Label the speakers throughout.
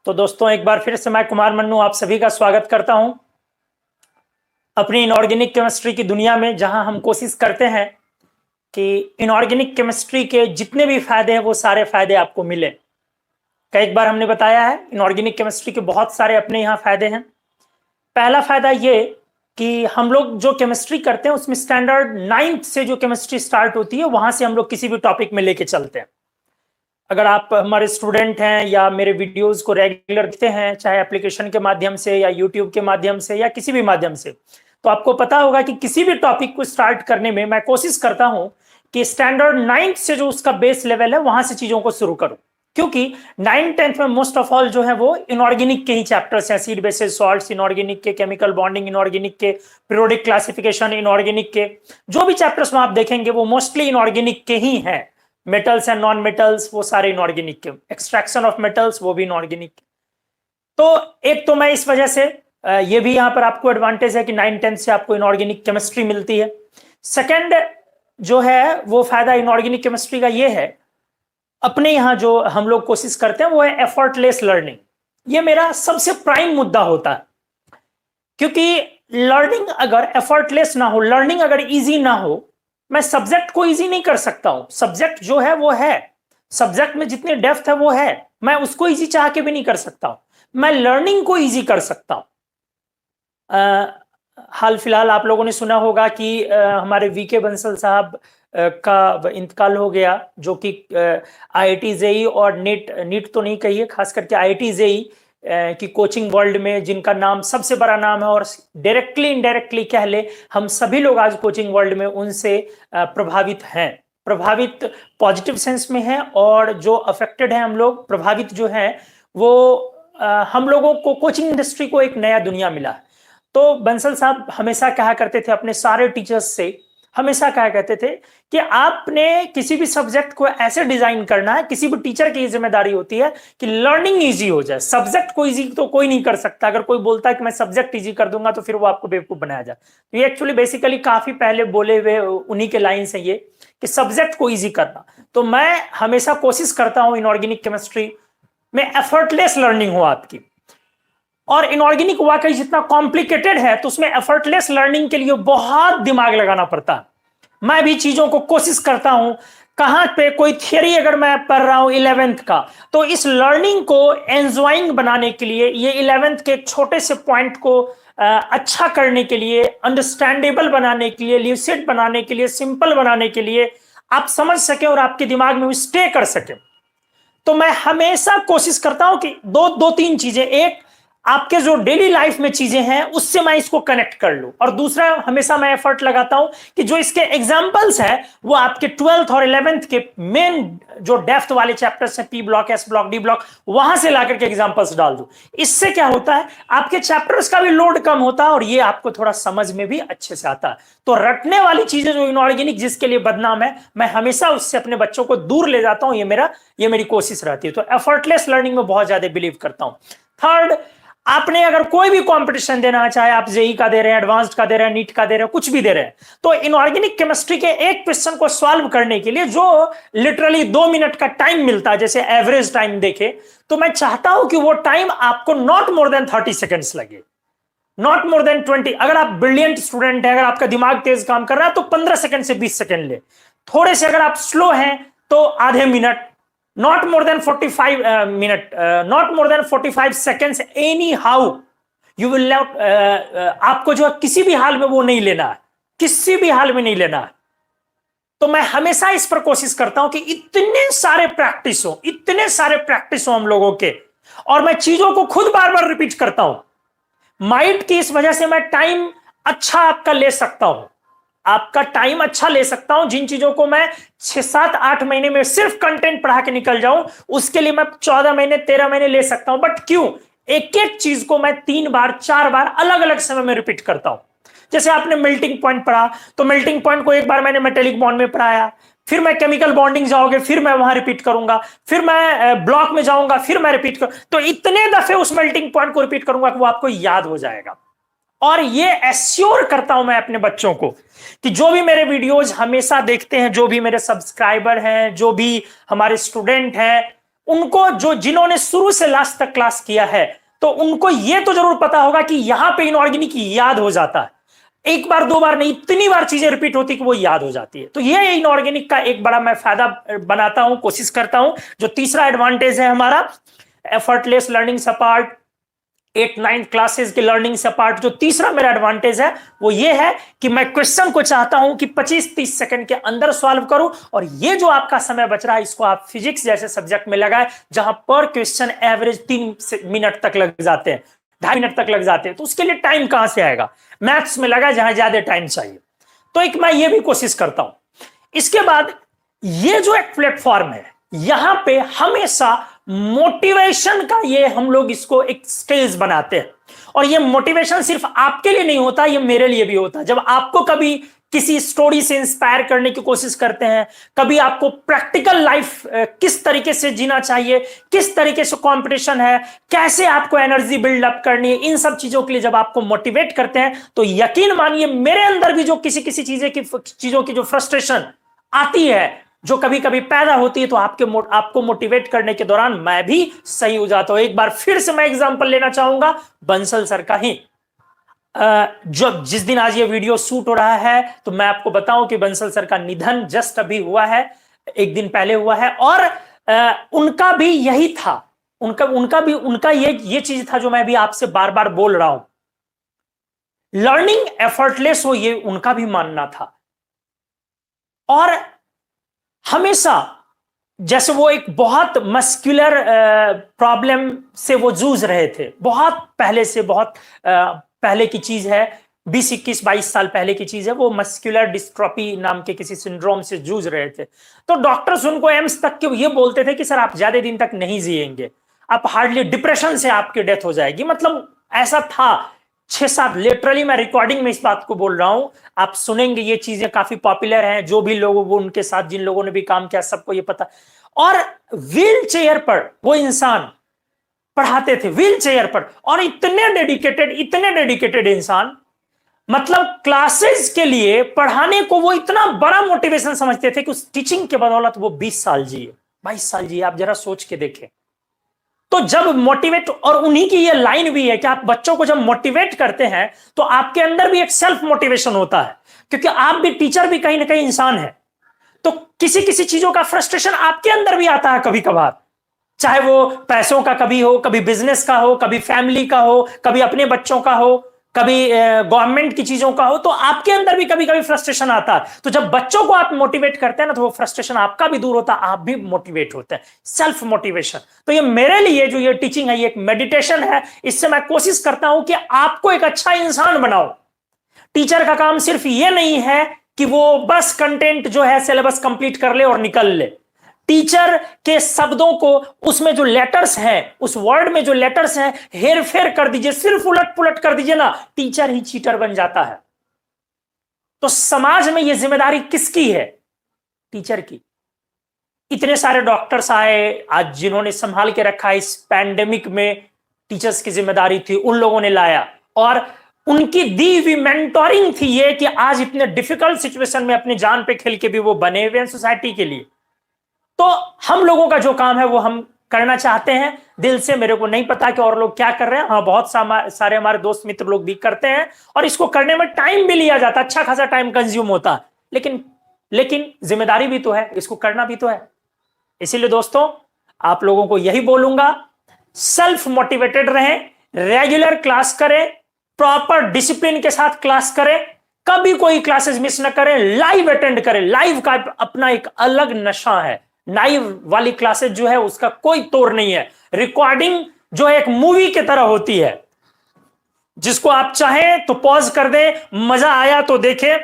Speaker 1: तो दोस्तों एक बार फिर से मैं कुमार मन्नू आप सभी का स्वागत करता हूं अपनी इनऑर्गेनिक केमिस्ट्री की दुनिया में, जहां हम कोशिश करते हैं कि इनऑर्गेनिक केमिस्ट्री के जितने भी फायदे हैं वो सारे फायदे आपको मिले। कई बार हमने बताया है इनऑर्गेनिक केमिस्ट्री के बहुत सारे अपने यहाँ फायदे हैं। पहला फायदा ये कि हम लोग जो केमिस्ट्री करते हैं उसमें स्टैंडर्ड 9th से जो केमिस्ट्री स्टार्ट होती है वहां से हम लोग किसी भी टॉपिक में लेके चलते हैं। अगर आप हमारे स्टूडेंट हैं या मेरे वीडियोस को रेगुलर देखते हैं, चाहे एप्लीकेशन के माध्यम से या यूट्यूब के माध्यम से या किसी भी माध्यम से, तो आपको पता होगा कि किसी भी टॉपिक को स्टार्ट करने में मैं कोशिश करता हूं कि स्टैंडर्ड 9th से जो उसका बेस लेवल है वहां से चीजों को शुरू करूं, क्योंकि 9th 10th में मोस्ट ऑफ ऑल जो है वो इनऑर्गेनिक के ही चैप्टर्स हैं। एसिड बेसिस सॉल्ट्स इनऑर्गेनिक के, केमिकल बॉन्डिंग इनऑर्गेनिक के, पीरियोडिक क्लासिफिकेशन इनऑर्गेनिक के, जो भी चैप्टर्स में आप देखेंगे वो मोस्टली इनऑर्गेनिक के ही हैं। मेटल्स एंड नॉन मेटल्स वो सारे इनऑर्गेनिक के, एक्सट्रैक्शन ऑफ मेटल्स वो भी इनऑर्गेनिक के। तो एक तो मैं इस वजह से ये भी यहां पर आपको एडवांटेज है कि 9th 10th से आपको इनऑर्गेनिक केमिस्ट्री मिलती है। सेकंड जो है वो फायदा इनऑर्गेनिक केमिस्ट्री का ये है, अपने यहां जो हम लोग कोशिश करते हैं वो है एफर्टलेस लर्निंग। ये मेरा सबसे प्राइम मुद्दा होता है, क्योंकि लर्निंग अगर एफर्टलेस ना हो, लर्निंग अगर इजी ना हो, मैं सब्जेक्ट को इजी नहीं कर सकता हूं। सब्जेक्ट जो है वो है, सब्जेक्ट में जितनी डेप्थ है वो है, मैं उसको इजी चाह के भी नहीं कर सकता हूं। मैं लर्निंग को इजी कर सकता हूं। हाल फिलहाल आप लोगों ने सुना होगा कि हमारे वीके बंसल साहब का इंतकाल हो गया, जो कि आईआईटी जेई और नीट तो नहीं कहिए, खास करके आईआईटी जेई की कोचिंग वर्ल्ड में जिनका नाम सबसे बड़ा नाम है, और डायरेक्टली इनडायरेक्टली कह ले हम सभी लोग आज कोचिंग वर्ल्ड में उनसे प्रभावित हैं। प्रभावित पॉजिटिव सेंस में है, और जो अफेक्टेड है हम लोग, प्रभावित जो है वो हम लोगों को कोचिंग इंडस्ट्री को एक नया दुनिया मिला। तो बंसल साहब हमेशा कहा करते थे अपने सारे टीचर्स से, हमेशा कहा करते थे कि आपने किसी भी सब्जेक्ट को ऐसे डिजाइन करना है, किसी भी टीचर की जिम्मेदारी होती है कि लर्निंग इजी हो जाए। सब्जेक्ट को इजी तो कोई नहीं कर सकता। अगर कोई बोलता है कि मैं सब्जेक्ट इजी कर दूंगा तो फिर वो आपको बेवकूफ बनाया जाए। तो ये एक्चुअली बेसिकली काफी पहले बोले हुए उन्हीं के लाइन है ये, कि सब्जेक्ट को ईजी करना। तो मैं हमेशा कोशिश करता हूं इनऑर्गेनिक केमिस्ट्री में एफर्टलेस लर्निंग हो आपकी। और इनऑर्गेनिक वाकई जितना कॉम्प्लिकेटेड है तो उसमें एफर्टलेस लर्निंग के लिए बहुत दिमाग लगाना पड़ता है। मैं भी चीजों को कोशिश करता हूं, कहां पे कोई थियरी अगर मैं पढ़ रहा हूं 11th का, तो इस लर्निंग को एंजॉइंग बनाने के लिए, ये 11th के एक छोटे से पॉइंट को अच्छा करने के लिए, अंडरस्टैंडेबल बनाने के लिए, ल्यूसिड बनाने के लिए, सिंपल बनाने के लिए, आप समझ सके और आपके दिमाग में स्टे कर सके। तो मैं हमेशा कोशिश करता हूं कि दो तीन चीजें, एक आपके जो डेली लाइफ में चीजें हैं उससे मैं इसको कनेक्ट कर लूं, और दूसरा हमेशा मैं एफर्ट लगाता हूं कि जो इसके एग्जांपल्स हैं वो आपके 12th और 11th के मेन जो डेप्थ वाले चैप्टर्स हैं, P block, S block, D block, वहां से लाकर के एग्जांपल्स डाल दूं। इससे क्या होता है, आपके चैप्टर्स का भी लोड कम होता है और ये आपको थोड़ा समझ में भी अच्छे से आता है। तो रटने वाली चीजें जो इनऑर्गेनिक जिसके लिए बदनाम है, मैं हमेशा उससे अपने बच्चों को दूर ले जाता हूं। ये मेरी कोशिश रहती है। तो एफर्टलेस लर्निंग में बहुत ज्यादा बिलीव करता हूं। थर्ड, आपने अगर कोई भी कंपटीशन देना है, चाहे आप जेई का दे रहे हैं, एडवांस्ड का दे रहे हैं, नीट का दे रहे हैं, कुछ भी दे रहे हैं, तो इनऑर्गेनिक केमिस्ट्री के एक क्वेश्चन को सॉल्व करने के लिए जो लिटरली 2 मिनट का टाइम मिलता है, जैसे एवरेज टाइम देखे, तो मैं चाहता हूं कि वो टाइम आपको नॉट मोर देन 30 सेकेंड्स लगे, नॉट मोर देन 20। अगर आप ब्रिलियंट स्टूडेंट हैं, अगर आपका दिमाग तेज काम कर रहा है, तो 15 सेकंड से 20 सेकंड ले। थोड़े से अगर आप स्लो हैं तो आधे minute, not more than 45 minute, not more than 45 seconds anyhow you will not, आपको जो किसी भी हाल में वो नहीं लेना है, किसी भी हाल में नहीं लेना है। तो मैं हमेशा इस पर कोशिश करता हूं कि इतने सारे प्रैक्टिस हो हम लोगों के, और मैं चीजों को खुद बार बार रिपीट करता हूं। माइट की इस वजह से मैं टाइम अच्छा आपका ले सकता हूं, आपका टाइम अच्छा ले सकता हूं। जिन चीजों को मैं 6, 7, 8 महीने में सिर्फ कंटेंट पढ़ा के निकल जाऊं, उसके लिए मैं 14 महीने, 13 महीने ले सकता हूं। बट क्यों? एक एक चीज को मैं 3 बार, 4 बार अलग अलग समय में रिपीट करता हूं। जैसे आपने मेल्टिंग पॉइंट पढ़ा, तो मेल्टिंग पॉइंट को एक बार मैंने मेटेलिक बॉन्ड में पढ़ाया, फिर मैं केमिकल बॉन्डिंग जाओगे, फिर मैं वहां रिपीट करूंगा, फिर मैं ब्लॉक में जाऊंगा, फिर मैं रिपीट करूं। तो इतने दफे उस मेल्टिंग पॉइंट को रिपीट करूंगा कि वो आपको याद हो जाएगा। और ये एश्योर करता हूं मैं अपने बच्चों को कि जो भी मेरे वीडियोज हमेशा देखते हैं, जो भी मेरे सब्सक्राइबर हैं, जो भी हमारे स्टूडेंट हैं, उनको जो जिन्होंने शुरू से लास्ट तक क्लास किया है तो उनको यह तो जरूर पता होगा कि यहां पे इनऑर्गेनिक याद हो जाता है, एक बार दो बार नहीं, इतनी बार चीजें रिपीट होती कि वो याद हो जाती है। तो ये इनऑर्गेनिक का एक बड़ा मैं फायदा बनाता हूं, कोशिश करता हूं। जो तीसरा एडवांटेज है हमारा एफर्टलेस लर्निंग से अपार्ट, 8-9 क्लासेस के लर्निंग से अपार्ट, जो तीसरा मेरा एडवांटेज है वो ये है कि मैं क्वेश्चन को चाहता हूं कि 25-30 सेकंड के अंदर सॉल्व करूं, और ये जो आपका समय बच रहा है इसको आप फिजिक्स जैसे सब्जेक्ट में लगाए जहां पर क्वेश्चन एवरेज 3 मिनट तक लग जाते हैं, 2.5 मिनट तक लग जाते हैं, तो उसके लिए टाइम कहां से आएगा? मैथ्स में लगा जहां ज्यादा टाइम चाहिए। तो एक मैं ये भी कोशिश करता हूं। इसके बाद ये जो एक प्लेटफॉर्म है, यहां पे हमेशा मोटिवेशन का ये हम लोग इसको एक स्टेज बनाते हैं, और ये मोटिवेशन सिर्फ आपके लिए नहीं होता, ये मेरे लिए भी होता है। जब आपको कभी किसी स्टोरी से इंस्पायर करने की कोशिश करते हैं, कभी आपको प्रैक्टिकल लाइफ किस तरीके से जीना चाहिए, किस तरीके से कंपटीशन है, कैसे आपको एनर्जी बिल्डअप करनी है, इन सब चीजों के लिए जब आपको मोटिवेट करते हैं तो यकीन मानिए मेरे अंदर भी जो किसी किसी चीजों की जो फ्रस्ट्रेशन आती है, जो कभी कभी पैदा होती है, तो आपको मोटिवेट करने के दौरान मैं भी सही हो जाता हूं। एक बार फिर से मैं एग्जांपल लेना चाहूंगा बंसल सर का ही। जब जिस दिन आज ये वीडियो शूट हो रहा है तो मैं आपको बताऊं कि बंसल सर का निधन जस्ट अभी हुआ है, एक दिन पहले हुआ है, और उनका भी यही था, उनका ये चीज था जो मैं भी आपसे बार बार बोल रहा हूं, लर्निंग एफर्टलेस हो, ये उनका भी मानना था। और हमेशा जैसे वो एक बहुत मस्कुलर प्रॉब्लम से वो जूझ रहे थे, बहुत पहले से, बहुत पहले की चीज है, 20-21-22 साल पहले की चीज है, वो मस्कुलर डिस्ट्रोफी नाम के किसी सिंड्रोम से जूझ रहे थे। तो डॉक्टर्स उनको एम्स तक के ये बोलते थे कि सर आप ज्यादा दिन तक नहीं जिएंगे, आप हार्डली, डिप्रेशन से आपकी डेथ हो जाएगी, मतलब ऐसा था। 6-7, लिटरली मैं रिकॉर्डिंग में इस बात को बोल रहा हूं, आप सुनेंगे, ये चीजें काफी पॉपुलर हैं, जो भी लोगों वो उनके साथ जिन लोगों ने भी काम किया सबको ये पता। और व्हील चेयर पर वो इंसान पढ़ाते थे, व्हील चेयर पर, और इतने डेडिकेटेड इंसान, मतलब क्लासेस के लिए पढ़ाने को वो इतना बड़ा मोटिवेशन समझते थे कि उस टीचिंग के बदौलत वो 20 साल जिए, 22 साल जिए। आप जरा सोच के देखें। तो जब मोटिवेट, और उन्हीं की ये लाइन भी है कि आप बच्चों को जब मोटिवेट करते हैं तो आपके अंदर भी एक सेल्फ मोटिवेशन होता है, क्योंकि आप भी टीचर भी कहीं ना कहीं इंसान है, तो किसी किसी चीजों का फ्रस्ट्रेशन आपके अंदर भी आता है कभी कभार, चाहे वो पैसों का कभी हो, कभी बिजनेस का हो, कभी फैमिली का हो, कभी अपने बच्चों का हो, कभी गवर्नमेंट की चीजों का हो, तो आपके अंदर भी कभी कभी फ्रस्ट्रेशन आता है। तो जब बच्चों को आप मोटिवेट करते हैं ना, तो वो फ्रस्ट्रेशन आपका भी दूर होता है, आप भी मोटिवेट होते हैं, सेल्फ मोटिवेशन। तो ये मेरे लिए जो ये टीचिंग है, ये एक मेडिटेशन है, इससे मैं कोशिश करता हूं कि आपको एक अच्छा इंसान बनाओ। टीचर का काम सिर्फ ये नहीं है कि वो बस कंटेंट जो है सिलेबस कंप्लीट कर ले और निकल ले। टीचर के शब्दों को, उसमें जो लेटर्स हैं, उस वर्ड में जो लेटर्स हैं, हेर फेर कर दीजिए, सिर्फ उलट पुलट कर दीजिए ना, टीचर ही चीटर बन जाता है। तो समाज में यह जिम्मेदारी किसकी है? टीचर की। इतने सारे डॉक्टर्स आए आज जिन्होंने संभाल के रखा, इस पैंडेमिक में टीचर्स की जिम्मेदारी थी, उन लोगों ने लाया, और उनकी दी हुई मेंटोरिंग थी ये कि आज इतने डिफिकल्ट सिचुएशन में अपनी जान पे खेल के भी वो बने हुए हैं सोसाइटी के लिए। तो हम लोगों का जो काम है वो हम करना चाहते हैं दिल से। मेरे को नहीं पता कि और लोग क्या कर रहे हैं, हाँ बहुत सारे हमारे दोस्त मित्र लोग भी करते हैं, और इसको करने में टाइम भी लिया जाता है, अच्छा खासा टाइम कंज्यूम होता है, लेकिन जिम्मेदारी भी तो है, इसको करना भी तो है। इसीलिए दोस्तों आप लोगों को यही बोलूंगा, सेल्फ मोटिवेटेड रहें, रेगुलर क्लास करें, प्रॉपर डिसिप्लिन के साथ क्लास करें, कभी कोई क्लासेस मिस ना करें, लाइव अटेंड करें। लाइव का अपना एक अलग नशा है, लाइव वाली क्लासेस जो है उसका कोई तोड़ नहीं है। रिकॉर्डिंग जो है एक मूवी की तरह होती है, जिसको आप चाहें तो पॉज कर दें, मजा आया तो देखें,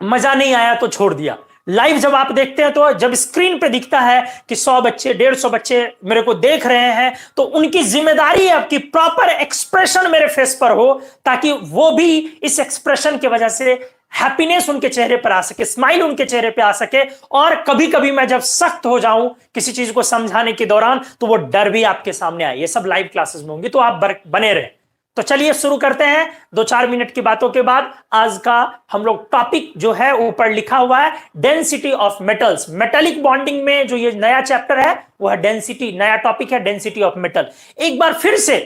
Speaker 1: मजा नहीं आया तो छोड़ दिया। लाइव जब आप देखते हैं तो जब स्क्रीन पे दिखता है कि 100 बच्चे 150 बच्चे मेरे को देख रहे हैं, तो उनकी जिम्मेदारी है आपकी प्रॉपर एक्सप्रेशन मेरे फेस पर हो, ताकि वो भी इस एक्सप्रेशन की वजह से हैप्पीनेस उनके चेहरे पर आ सके, स्माइल उनके चेहरे पे आ सके। और कभी कभी मैं जब सख्त हो जाऊं किसी चीज को समझाने के दौरान, तो वो डर भी आपके सामने आए। ये सब लाइव क्लासेस में होंगी, तो आप बने रहे। तो चलिए शुरू करते हैं 2-4 मिनट की बातों के बाद। आज का हम लोग टॉपिक जो है ऊपर लिखा हुआ है density of metals. Metallic bonding में जो ये नया चैप्टर है वो है डेंसिटी, नया टॉपिक है डेंसिटी ऑफ मेटल। एक बार फिर से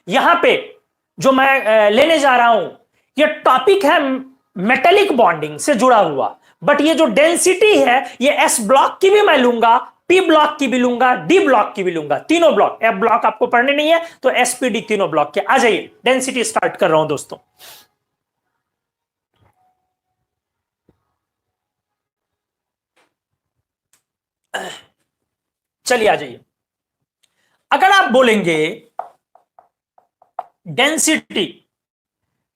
Speaker 1: यहां पे जो मैं लेने जा रहा हूं ये टॉपिक है मेटेलिक बॉन्डिंग से जुड़ा हुआ, बट ये जो डेंसिटी है ये एस ब्लॉक की भी मैं लूंगा, पी ब्लॉक की भी लूंगा, डी ब्लॉक की भी लूंगा, तीनों ब्लॉक। एफ ब्लॉक आपको पढ़ने नहीं है तो एसपीडी तीनों ब्लॉक के। आ जाइए डेंसिटी स्टार्ट कर रहा हूं दोस्तों। चलिए आ जाइए। अगर आप बोलेंगे डेंसिटी,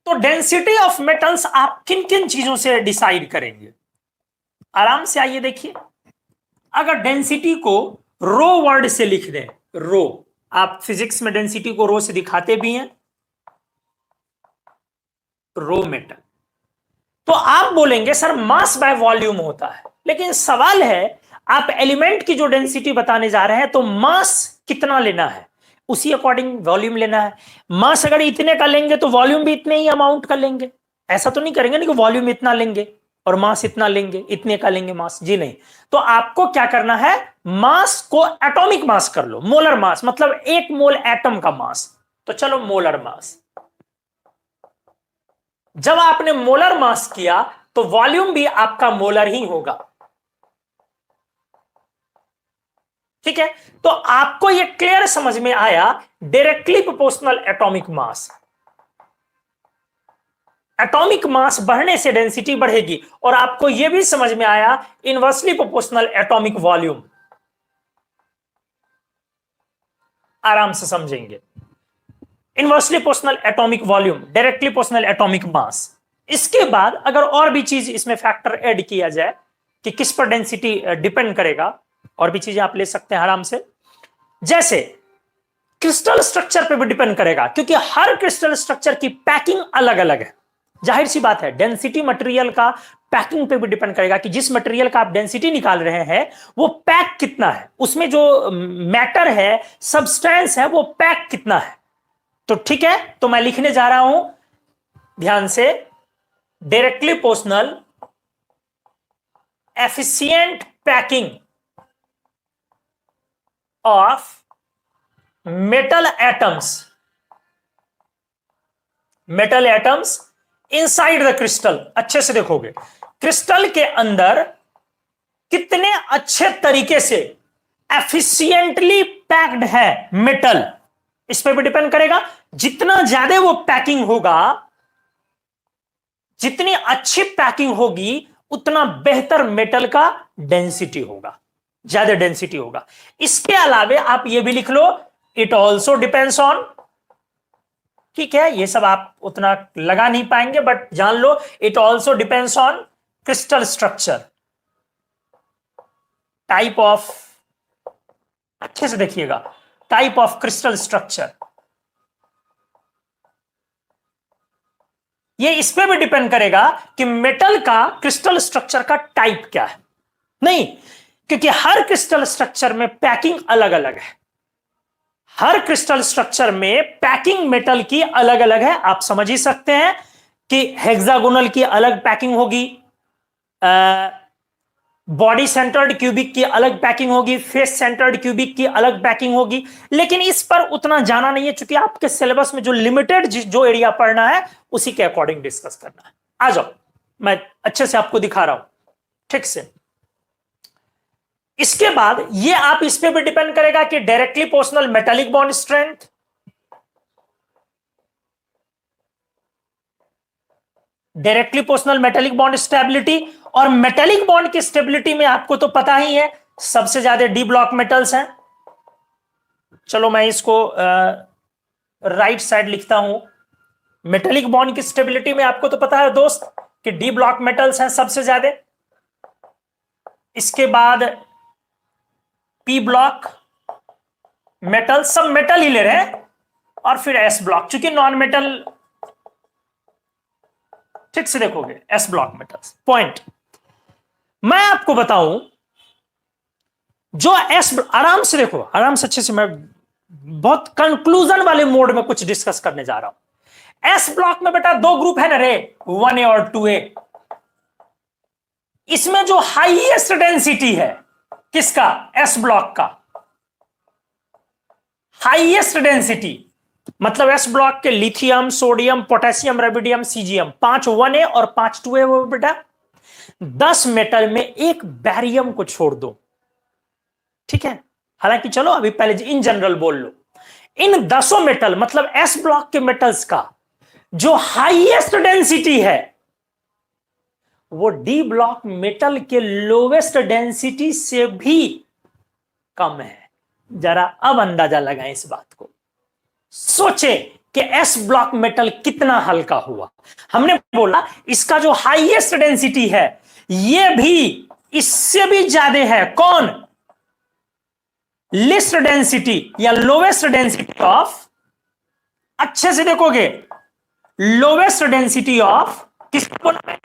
Speaker 1: तो डेंसिटी ऑफ मेटल्स आप किन किन चीजों से डिसाइड करेंगे? आराम से आइए देखिए। अगर डेंसिटी को रो वर्ड से लिख दें, रो, आप फिजिक्स में डेंसिटी को रो से दिखाते भी हैं, रो मेटल, तो आप बोलेंगे सर मास बाय वॉल्यूम होता है। लेकिन सवाल है आप एलिमेंट की जो डेंसिटी बताने जा रहे हैं तो मास कितना लेना है, उसी अकॉर्डिंग वॉल्यूम लेना है। मास अगर इतने का लेंगे तो वॉल्यूम भी इतने ही अमाउंट का लेंगे। ऐसा तो नहीं करेंगे ना कि वॉल्यूम इतना लेंगे और मास इतना लेंगे, इतने का लेंगे मास, जी नहीं। तो आपको क्या करना है, मास को एटॉमिक मास कर लो, मोलर मास, मतलब 1 मोल एटम का मास। तो चलो मोलर मास। जब आपने मोलर मास किया तो वॉल्यूम भी आपका मोलर ही होगा, ठीक है। तो आपको यह क्लियर समझ में आया, directly proportional atomic mass. Atomic mass बढ़ने से डेंसिटी बढ़ेगी, और आपको यह भी समझ में आया इनवर्सली प्रोपोर्शनल एटॉमिक वॉल्यूम। आराम से समझेंगे, inversely proportional atomic volume, directly proportional atomic mass. इसके बाद अगर और भी चीज इसमें फैक्टर ऐड किया जाए कि किस पर डेंसिटी डिपेंड करेगा, और भी चीजें आप ले सकते हैं आराम से। जैसे क्रिस्टल स्ट्रक्चर पे भी डिपेंड करेगा, क्योंकि हर क्रिस्टल स्ट्रक्चर की पैकिंग अलग अलग है। जाहिर सी बात है डेंसिटी मटेरियल का पैकिंग पे भी डिपेंड करेगा कि जिस मटेरियल का आप डेंसिटी निकाल रहे हैं वो पैक कितना है, उसमें जो मैटर है, सब्सटेंस है, वो पैक कितना है। तो ठीक है, तो मैं लिखने जा रहा हूं ध्यान से, directly proportional efficient packing of metal atoms, metal atoms inside the crystal. अच्छे से देखोगे क्रिस्टल के अंदर कितने अच्छे तरीके से एफिशिएंटली पैक्ड है मेटल, इस पर भी डिपेंड करेगा। जितना ज्यादा वो पैकिंग होगा, जितनी अच्छी पैकिंग होगी, उतना बेहतर मेटल का डेंसिटी होगा, ज्यादा डेंसिटी होगा। इसके अलावे आप ये भी लिख लो, इट ऑल्सो डिपेंड्स ऑन, ठीक है, ये सब आप उतना लगा नहीं पाएंगे बट जान लो, it also depends on crystal structure, type of, अच्छे से देखिएगा, टाइप ऑफ क्रिस्टल स्ट्रक्चर। ये इस पे भी डिपेंड करेगा कि मेटल का क्रिस्टल स्ट्रक्चर का टाइप क्या है। नहीं, क्योंकि हर क्रिस्टल स्ट्रक्चर में पैकिंग अलग अलग है, हर क्रिस्टल स्ट्रक्चर में पैकिंग मेटल की अलग अलग है। आप समझ ही सकते हैं कि हेक्सागोनल की अलग पैकिंग होगी, बॉडी सेंटर्ड क्यूबिक की अलग पैकिंग होगी, फेस सेंटर्ड क्यूबिक की अलग पैकिंग होगी। लेकिन इस पर उतना जाना नहीं है, क्योंकि आपके सिलेबस में जो लिमिटेड जो एरिया पढ़ना है उसी के अकॉर्डिंग डिस्कस करना है। आ जाओ, मैं अच्छे से आपको दिखा रहा हूं, ठीक से। इसके बाद ये आप इस पे भी डिपेंड करेगा कि directly proportional metallic bond strength, directly proportional metallic bond stability. और मेटालिक बॉन्ड की स्टेबिलिटी में आपको तो पता ही है सबसे ज्यादा डी ब्लॉक मेटल्स हैं। चलो मैं इसको राइट साइड लिखता हूं। मेटालिक बॉन्ड की स्टेबिलिटी में आपको तो पता है दोस्त कि डी ब्लॉक मेटल्स हैं सबसे ज्यादा। इसके बाद पी ब्लॉक मेटल, सब मेटल ही ले रहे हैं, और फिर एस ब्लॉक, चूंकि नॉन मेटल, ठीक से देखोगे एस ब्लॉक मेटल्स। पॉइंट मैं आपको बताऊं, जो एस, आराम से देखो, आराम से अच्छे से, मैं बहुत कंक्लूजन वाले मोड में कुछ डिस्कस करने जा रहा हूं। एस ब्लॉक में बेटा दो ग्रुप है ना रे, 1A और 2A। इसमें जो हाईएस्ट डेंसिटी है किसका, एस ब्लॉक का हाईएस्ट डेंसिटी, मतलब एस ब्लॉक के lithium, sodium, potassium, rubidium, caesium 5 1A और 5 2A वो बेटा 10 मेटल में एक बैरियम को छोड़ दो, ठीक है। हालांकि चलो अभी पहले इन जनरल बोल लो, इन 10 मेटल मतलब एस ब्लॉक के मेटल्स का जो हाईएस्ट डेंसिटी है वो डी ब्लॉक मेटल के लोवेस्ट डेंसिटी से भी कम है। जरा अब अंदाजा लगाएं इस बात को, सोचे कि एस ब्लॉक मेटल कितना हल्का हुआ। हमने बोला इसका जो हाईएस्ट डेंसिटी है ये भी इससे भी ज्यादा है, कौन, लिस्ट डेंसिटी या लोवेस्ट डेंसिटी ऑफ, अच्छे से देखोगे, लोवेस्ट डेंसिटी ऑफ किसको बोला,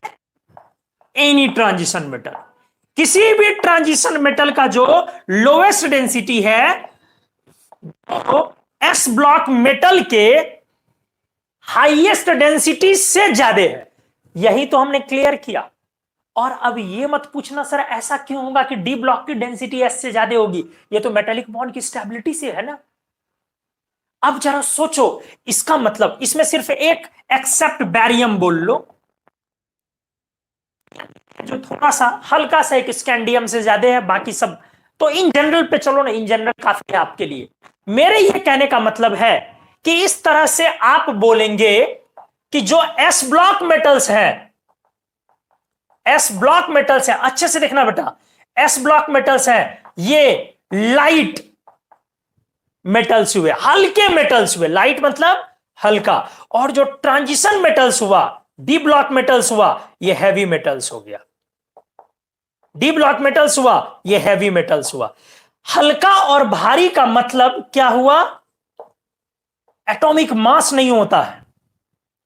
Speaker 1: एनी ट्रांजिशन मेटल। किसी भी ट्रांजिशन मेटल का जो लोवेस्ट डेंसिटी है तो एस ब्लॉक मेटल के हाईएस्ट डेंसिटी से ज्यादा है। यही तो हमने क्लियर किया। और अब ये मत पूछना सर ऐसा क्यों होगा कि डी ब्लॉक की डेंसिटी एस से ज्यादा होगी, ये तो मेटालिक बॉन्ड की स्टेबिलिटी से है ना। अब जरा सोचो, इसका मतलब इसमें सिर्फ एक एक्सेप्ट बैरियम बोल लो जो थोड़ा सा हल्का सा एक स्कैंडियम से ज्यादा है, बाकी सब तो इन जनरल पे चलो ना, इन जनरल काफी है आपके लिए। मेरे ये कहने का मतलब है कि इस तरह से आप बोलेंगे कि जो एस ब्लॉक मेटल्स है, एस ब्लॉक मेटल्स है, अच्छे से देखना बेटा, एस ब्लॉक मेटल्स है ये लाइट मेटल्स हुए, हल्के मेटल्स हुए, लाइट मतलब हल्का, और जो ट्रांजिशन मेटल्स हुआ, डी ब्लॉक मेटल्स हुआ, ये हैवी मेटल्स हो गया। डी ब्लॉक मेटल्स हुआ, ये हैवी मेटल्स हुआ। हल्का और भारी का मतलब क्या हुआ, एटॉमिक मास नहीं होता है।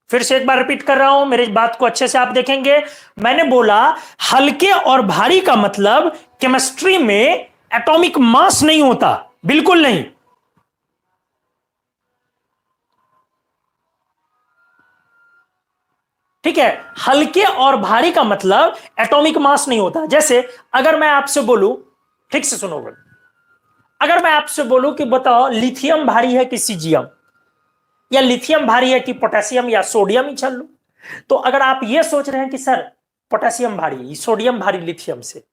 Speaker 1: फिर से एक बार रिपीट कर रहा हूं, मेरी बात को अच्छे से आप देखेंगे। मैंने बोला हल्के और भारी का मतलब केमिस्ट्री में एटॉमिक मास नहीं होता, बिल्कुल नहीं। ठीक है, हल्के और भारी का मतलब एटॉमिक मास नहीं होता। जैसे अगर मैं आपसे बोलूं, ठीक से सुनोगे, अगर मैं आपसे बोलूं कि बताओ लिथियम भारी है कि सीजियम, या लिथियम भारी है कि पोटेशियम या सोडियम ही चल लो, तो अगर आप ये सोच रहे हैं कि सर पोटेशियम भारी, सोडियम भारी लिथियम से,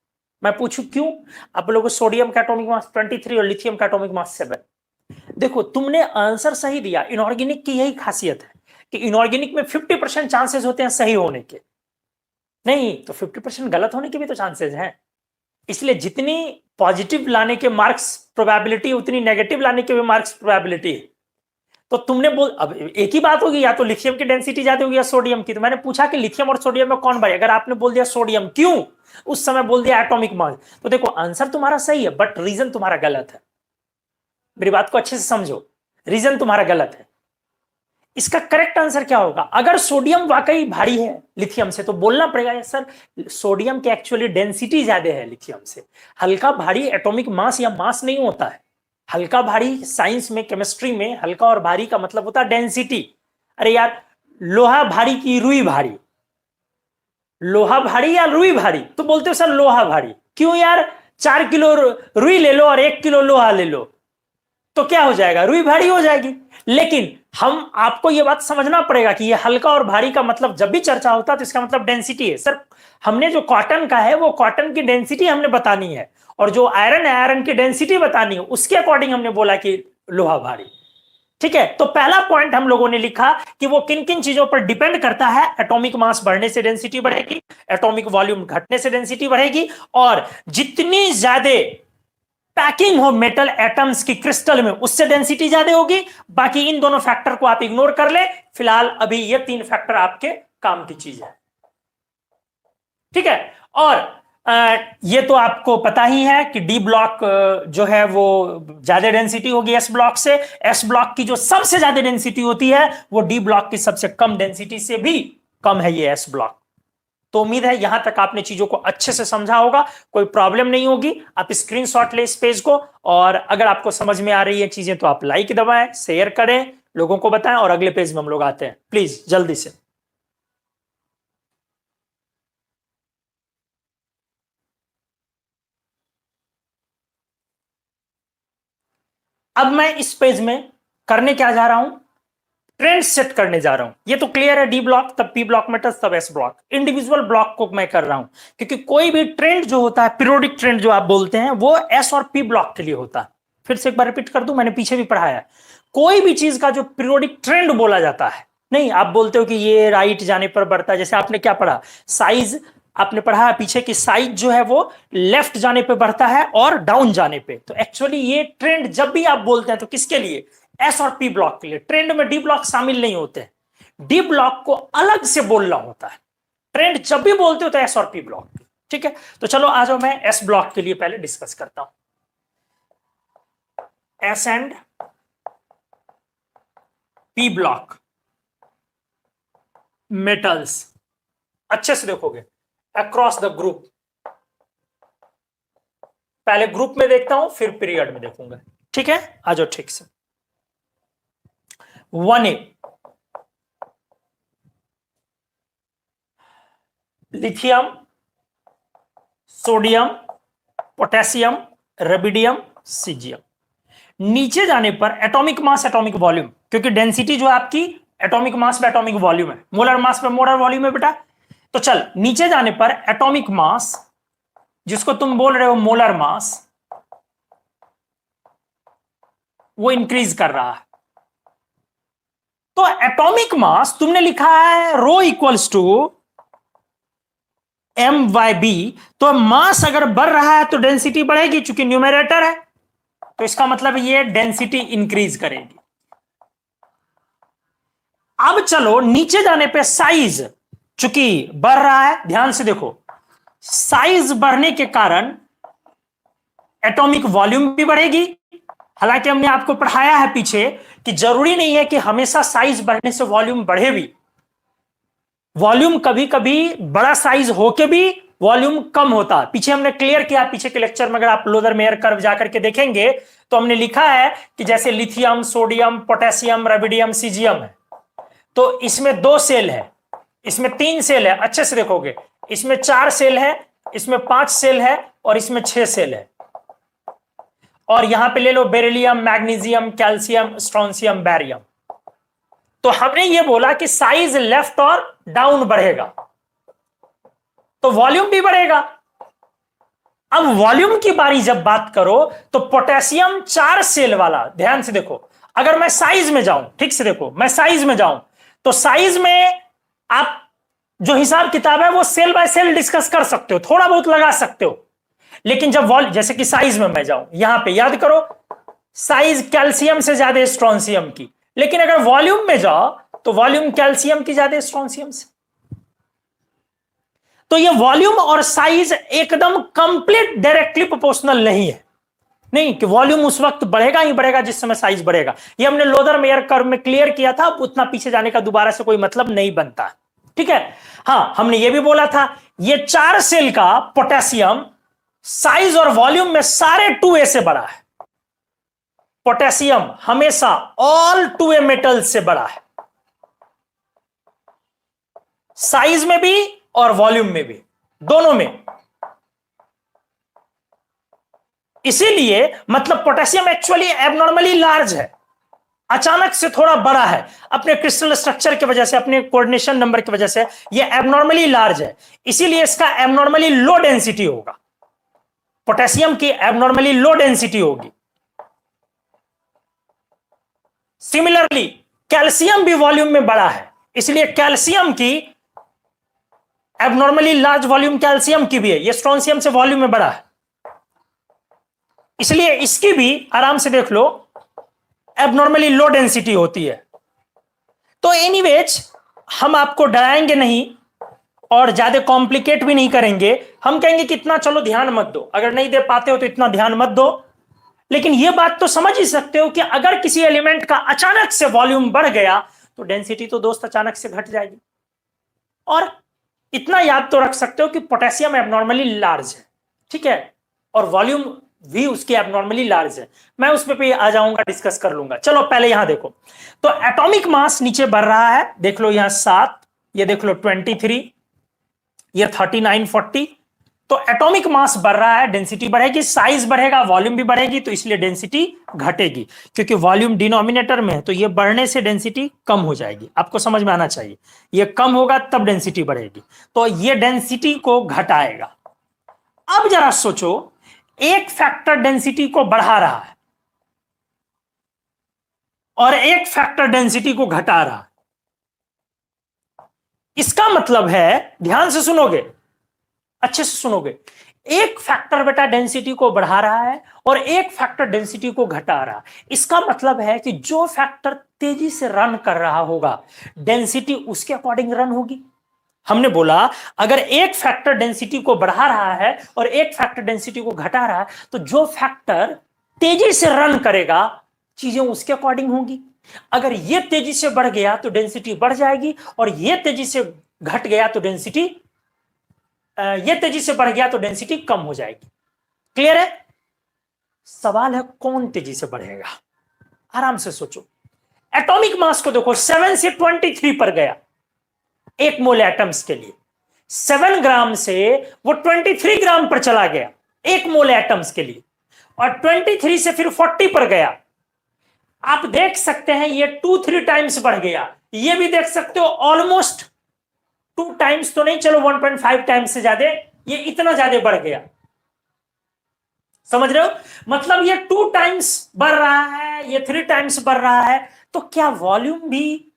Speaker 1: मैं पूछूं क्यों, आप लोगों सोडियम का एटॉमिक मास 23 और लिथियम का एटॉमिक मास 7। देखो तुमने आंसर सही दिया। इनऑर्गेनिक की यही खासियत है कि इनऑर्गेनिक में 50% चांसेस होते हैं सही होने के, नहीं तो 50% गलत होने के भी तो चांसेस हैं। इसलिए जितनी पॉजिटिव लाने के मार्क्स प्रोबेबिलिटी उतनी नेगेटिव लाने के भी मार्क्स प्रोबेबिलिटी है। तो तुमने बोल, अब एक ही बात होगी, या तो लिथियम की डेंसिटी ज्यादा होगी या सोडियम की। तो मैंने पूछा कि लिथियम और सोडियम में कौन भारी, अगर आपने बोल दिया सोडियम, क्यों, उस समय बोल दिया एटॉमिक मास, तो देखो आंसर तुम्हारा सही है बट रीजन तुम्हारा गलत है। मेरी बात को अच्छे से समझो, रीजन तुम्हारा गलत है। इसका करेक्ट आंसर क्या होगा, अगर सोडियम वाकई भारी है लिथियम से तो बोलना पड़ेगा सर सोडियम की एक्चुअली डेंसिटी ज्यादा है लिथियम से। हल्का भारी एटॉमिक मास या मास नहीं होता है। हल्का भारी साइंस में, केमिस्ट्री में हल्का और भारी का मतलब होता है डेंसिटी। अरे यार लोहा भारी की रुई भारी, लोहा भारी या रुई भारी, तो बोलते हो सर लोहा भारी, क्यों यार 4 किलो रुई ले लो और 1 किलो लोहा ले लो तो क्या हो जाएगा, रुई भारी हो जाएगी। लेकिन हम आपको यह बात समझना पड़ेगा कि यह हल्का और भारी का मतलब जब भी चर्चा होता है तो इसका मतलब डेंसिटी है। सर हमने जो कॉटन का है वो कॉटन की डेंसिटी हमने बतानी है, और जो आयरन है आयरन की डेंसिटी बतानी है, उसके अकॉर्डिंग हमने बोला कि लोहा भारी। ठीक है, तो पहला पॉइंट हम लोगों ने लिखा कि वो किन किन चीजों पर डिपेंड करता है। एटॉमिक मास बढ़ने से डेंसिटी बढ़ेगी, एटॉमिक वॉल्यूम घटने से डेंसिटी बढ़ेगी, और जितनी ज्यादा पैकिंग हो मेटल एटम्स की क्रिस्टल में उससे डेंसिटी ज्यादा होगी। बाकी इन दोनों फैक्टर को आप इग्नोर कर ले, फिलहाल अभी ये 3 फैक्टर आपके काम की चीज है। ठीक है, और ये तो आपको पता ही है कि डी ब्लॉक जो है वो ज्यादा डेंसिटी होगी एस ब्लॉक से। एस ब्लॉक की जो सबसे ज्यादा डेंसिटी होती है वो डी ब्लॉक की सबसे कम डेंसिटी से भी कम है ये एस ब्लॉक। तो उम्मीद है यहां तक आपने चीजों को अच्छे से समझा होगा, कोई प्रॉब्लम नहीं होगी। आप स्क्रीनशॉट ले इस पेज को, और अगर आपको समझ में आ रही है चीजें तो आप लाइक दबाएं, शेयर करें, लोगों को बताएं और अगले पेज में हम लोग आते हैं, प्लीज जल्दी से। अब मैं इस पेज में करने क्या जा रहा हूं, ट्रेंड सेट करने जा रहा हूं। ये तो क्लियर है, डी ब्लॉक तब पी ब्लॉक मेटल्स तब एस ब्लॉक, इंडिविजुअल ब्लॉक को मैं कर रहा हूं क्योंकि कोई भी ट्रेंड जो होता है, पीरियोडिक ट्रेंड जो आप बोलते हैं, वो एस और पी ब्लॉक के लिए होता है। फिर से एक बार रिपीट कर दूं, मैंने पीछे भी पढ़ाया है, कोई भी चीज का जो पीरियोडिक ट्रेंड बोला जाता है, नहीं आप बोलते हो कि ये राइट जाने पर बढ़ता है, जैसे आपने क्या पढ़ा, साइज आपने पढ़ा है पीछे की साइज जो है वो लेफ्ट जाने पे बढ़ता है और डाउन जाने पे। तो एक्चुअली ये ट्रेंड जब भी आप बोलते हैं तो किसके लिए, एस और पी ब्लॉक के लिए। ट्रेंड में डी ब्लॉक शामिल नहीं होते, डी ब्लॉक को अलग से बोलना होता है। ट्रेंड जब भी बोलते हो तो एस और पी ब्लॉक, ठीक है। तो चलो आ जाओ, मैं एस ब्लॉक के लिए पहले डिस्कस करता हूं। S and P block metals, अच्छे से देखोगे अक्रॉस द ग्रुप, पहले ग्रुप में देखता हूं फिर पीरियड में देखूंगा, ठीक है। आ जाओ ठीक से। 1A lithium, sodium, potassium, rubidium, caesium. नीचे जाने पर एटॉमिक मास एटॉमिक वॉल्यूम, क्योंकि डेंसिटी जो है आपकी एटॉमिक मास में एटॉमिक वॉल्यूम है, मोलर मास में मोलर वॉल्यूम है बेटा। तो चल नीचे जाने पर एटॉमिक मास, जिसको तुम बोल रहे हो मोलर मास, वो इंक्रीज कर रहा है। तो एटॉमिक मास तुमने लिखा है rho equals to M by B, तो मास अगर बढ़ रहा है तो डेंसिटी बढ़ेगी, चूंकि न्यूमरेटर है, तो इसका मतलब ये डेंसिटी इंक्रीज करेगी। अब चलो नीचे जाने पे साइज चूंकि बढ़ रहा है, ध्यान से देखो, साइज बढ़ने के कारण एटॉमिक वॉल्यूम भी बढ़ेगी। हालांकि हमने आपको पढ़ाया है पीछे कि जरूरी नहीं है कि हमेशा साइज बढ़ने से वॉल्यूम बढ़े भी, वॉल्यूम कभी कभी बड़ा साइज होके भी वॉल्यूम कम होता है। पीछे हमने क्लियर किया, पीछे के लेक्चर में अगर आप लोदर मेयर कर्व जाकर के देखेंगे तो हमने लिखा है कि जैसे lithium, sodium, potassium, rubidium, caesium है, तो इसमें 2 सेल है, इसमें 3 सेल है, अच्छे से देखोगे, इसमें 4 सेल है, इसमें 5 सेल है और इसमें 6 सेल है। और यहां पे ले लो beryllium, magnesium, calcium, strontium, barium. तो हमने ये बोला कि साइज लेफ्ट और डाउन बढ़ेगा तो वॉल्यूम भी बढ़ेगा। अब वॉल्यूम की बारी जब बात करो तो पोटेशियम 4 सेल वाला, ध्यान से देखो, अगर मैं साइज में जाऊं, ठीक से देखो, मैं साइज में जाऊं तो साइज में आप जो हिसाब किताब है वो सेल बाय सेल डिस्कस कर सकते हो, थोड़ा बहुत लगा सकते हो, लेकिन जब जैसे कि साइज में मैं जाऊं, यहां पे याद करो साइज कैल्शियम से ज्यादा है स्ट्रोंशियम की, लेकिन अगर वॉल्यूम में जाओ तो वॉल्यूम कैल्शियम की ज्यादा है स्ट्रोंशियम से। तो ये वॉल्यूम और साइज एकदम कंप्लीट डायरेक्टली प्रोपोर्शनल नहीं है, नहीं कि वॉल्यूम उस वक्त बढ़ेगा ही बढ़ेगा जिस समय साइज बढ़ेगा। ये हमने लोदर मेयर कर्व में क्लियर किया था, उतना पीछे जाने का दोबारा से कोई मतलब नहीं बनता, ठीक है। हां, हमने ये भी बोला था ये 4 सेल का पोटेशियम साइज और वॉल्यूम में सारे 2A से बड़ा है। पोटेशियम हमेशा ऑल 2A मेटल से बड़ा है, साइज में भी और वॉल्यूम में भी, दोनों में। इसीलिए मतलब पोटेशियम एक्चुअली एबनॉर्मली लार्ज है, अचानक से थोड़ा बड़ा है, अपने क्रिस्टल स्ट्रक्चर की वजह से, अपने कोऑर्डिनेशन नंबर की वजह से ये एबनॉर्मली लार्ज है, इसीलिए इसका एबनॉर्मली लो डेंसिटी होगा। पोटेशियम की एबनॉर्मली लो डेंसिटी होगी। सिमिलरली कैल्शियम भी वॉल्यूम में बड़ा है, इसलिए कैल्शियम की एबनॉर्मली लार्ज वॉल्यूम कैल्शियम की भी है, ये स्ट्रोंशियम से वॉल्यूम में बड़ा है, इसलिए इसकी भी आराम से देख लो एबनॉर्मली लो डेंसिटी होती है। तो एनीवेज हम आपको डराएंगे नहीं और ज्यादा कॉम्प्लिकेट भी नहीं करेंगे, हम कहेंगे कि इतना चलो ध्यान मत दो, अगर नहीं दे पाते हो तो इतना ध्यान मत दो, लेकिन यह बात तो समझ ही सकते हो कि अगर किसी एलिमेंट का अचानक से वॉल्यूम बढ़ गया तो डेंसिटी तो दोस्त अचानक से घट जाएगी। और इतना याद तो रख सकते हो कि पोटेशियम एबनॉर्मली लार्ज है, ठीक है, और वॉल्यूम V उसकी एबनॉर्मली लार्ज है। मैं उस पे आ जाऊंगा, डिस्कस कर लूंगा। चलो पहले यहां देखो, तो एटॉमिक मास नीचे बढ़ रहा है, देख लो यहां 7, ये देख लो 23, ये 39, 40। तो एटॉमिक मास बढ़ रहा है, डेंसिटी बढ़ेगी, साइज बढ़ेगा, वॉल्यूम भी बढ़ेगी, तो इसलिए डेंसिटी घटेगी, क्योंकि वॉल्यूम डिनोमिनेटर में है, तो ये बढ़ने से डेंसिटी कम हो जाएगी। आपको समझ में आना चाहिए, ये कम होगा तब डेंसिटी बढ़ेगी, तो ये डेंसिटी को घटाएगा। अब जरा सोचो, एक फैक्टर डेंसिटी को बढ़ा रहा है और एक फैक्टर डेंसिटी को घटा रहा है। इसका मतलब है, ध्यान से सुनोगे, अच्छे से सुनोगे, एक फैक्टर बेटा डेंसिटी को बढ़ा रहा है और एक फैक्टर डेंसिटी को घटा रहा है। इसका मतलब है कि जो फैक्टर तेजी से रन कर रहा होगा, डेंसिटी उसके अकॉर्डिंग रन होगी। हमने बोला अगर एक फैक्टर डेंसिटी को बढ़ा रहा है और एक फैक्टर डेंसिटी को घटा रहा है, तो जो फैक्टर तेजी से रन करेगा, चीजें उसके अकॉर्डिंग होंगी। अगर ये तेजी से बढ़ गया तो डेंसिटी बढ़ जाएगी, और ये तेजी से घट गया तो डेंसिटी, ये तेजी से बढ़ गया तो डेंसिटी कम हो जाएगी। क्लियर है? सवाल है कौन तेजी से बढ़ेगा। आराम से सोचो, एटॉमिक मास को देखो, 7 से 23 पर गया, 1 मोल एटम्स के लिए। 7 ग्राम से वो 23 ग्राम पर चला गया 1 मोल एटम्स के लिए, और 23 से फिर 40 पर गया। आप देख सकते हैं ये 2-3 टाइम्स बढ़ गया। ये भी देख सकते हो ऑलमोस्ट 2 टाइम्स तो नहीं, चलो 1.5 टाइम्स से ज्यादा, ये इतना ज्यादा बढ़ गया। समझ रहे हो? मतलब ये 2 टाइम्स बढ़ रहा है, ये 3 टाइम्स बढ़ रहा है, तो क्या वॉल्यूम भी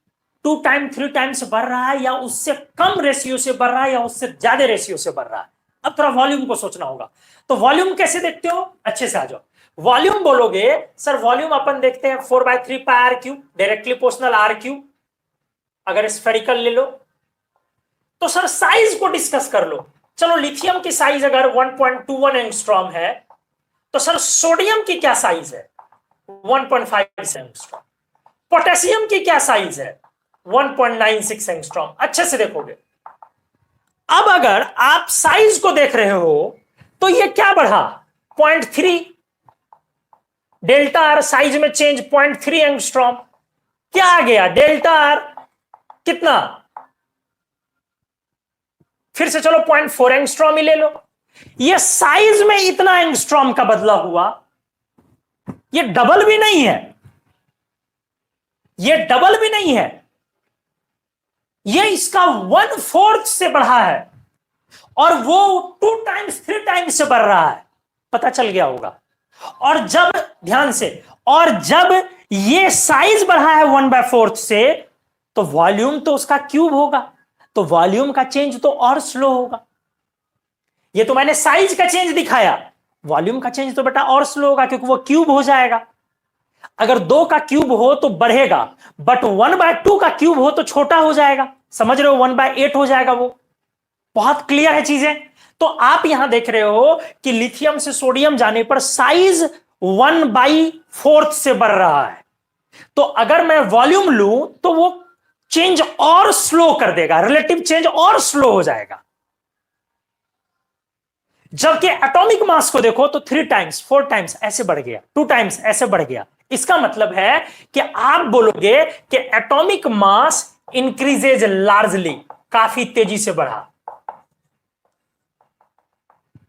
Speaker 1: 2 टाइम 3 टाइम्स बढ़ रहा है, या उससे कम रेशियो से बढ़ रहा है, या उससे ज्यादा रेशियो से बढ़ रहा है? अब थोड़ा वॉल्यूम को सोचना होगा। तो वॉल्यूम कैसे देखते हो? अच्छे से आ जाओ। वॉल्यूम बोलोगे सर, वॉल्यूम अपन देखते हैं 4/3 pi R cube, directly proportional R cube. अगर स्फेरिकल ले लो तो सर साइज को डिस्कस कर लो। चलो लिथियम की साइज अगर 1.21 एंगस्ट्रॉम है, तो सर सोडियम की क्या साइज है? 1.5 एंगस्ट्रॉम। पोटेशियम की क्या साइज है? 1.96 एंगस्ट्रॉम। अच्छे से देखोगे, अब अगर आप साइज को देख रहे हो तो ये क्या बढ़ा? 0.3। डेल्टा आर साइज में चेंज 0.3 एंगस्ट्रॉम। क्या आ गया? डेल्टा आर कितना? फिर से चलो 0.4 एंगस्ट्रॉम ही ले लो। ये साइज में इतना एंगस्ट्रॉम का बदला हुआ, ये डबल भी नहीं है, ये डबल भी नहीं है, ये इसका 1/4 से बढ़ा है, और वो 2 टाइम्स 3 टाइम्स से बढ़ रहा है। पता चल गया होगा। और जब, ध्यान से, और जब ये साइज बढ़ा है 1/4 से, तो वॉल्यूम तो उसका क्यूब होगा, तो वॉल्यूम का चेंज तो और स्लो होगा। ये तो मैंने साइज का चेंज दिखाया, वॉल्यूम का चेंज तो बेटा और स्लो होगा, क्योंकि वो क्यूब हो जाएगा। अगर 2 का क्यूब हो तो बढ़ेगा, बट 1/2 का क्यूब हो तो छोटा हो जाएगा। समझ रहे हो? 1/8 हो जाएगा वो। बहुत क्लियर है चीजें। तो आप यहां देख रहे हो कि लिथियम से सोडियम जाने पर साइज 1/4 से बढ़ रहा है। तो अगर मैं वॉल्यूम लूं तो वो चेंज और स्लो कर देगा, रिलेटिव चेंज और स्लो हो जाएगा। जबकि एटॉमिक मास को देखो तो 3 टाइम्स 4 टाइम्स ऐसे बढ़ गया, 2 टाइम्स ऐसे बढ़ गया। इसका मतलब है कि आप बोलोगे कि एटॉमिक मास इंक्रीजेज लार्जली, काफी तेजी से बढ़ा।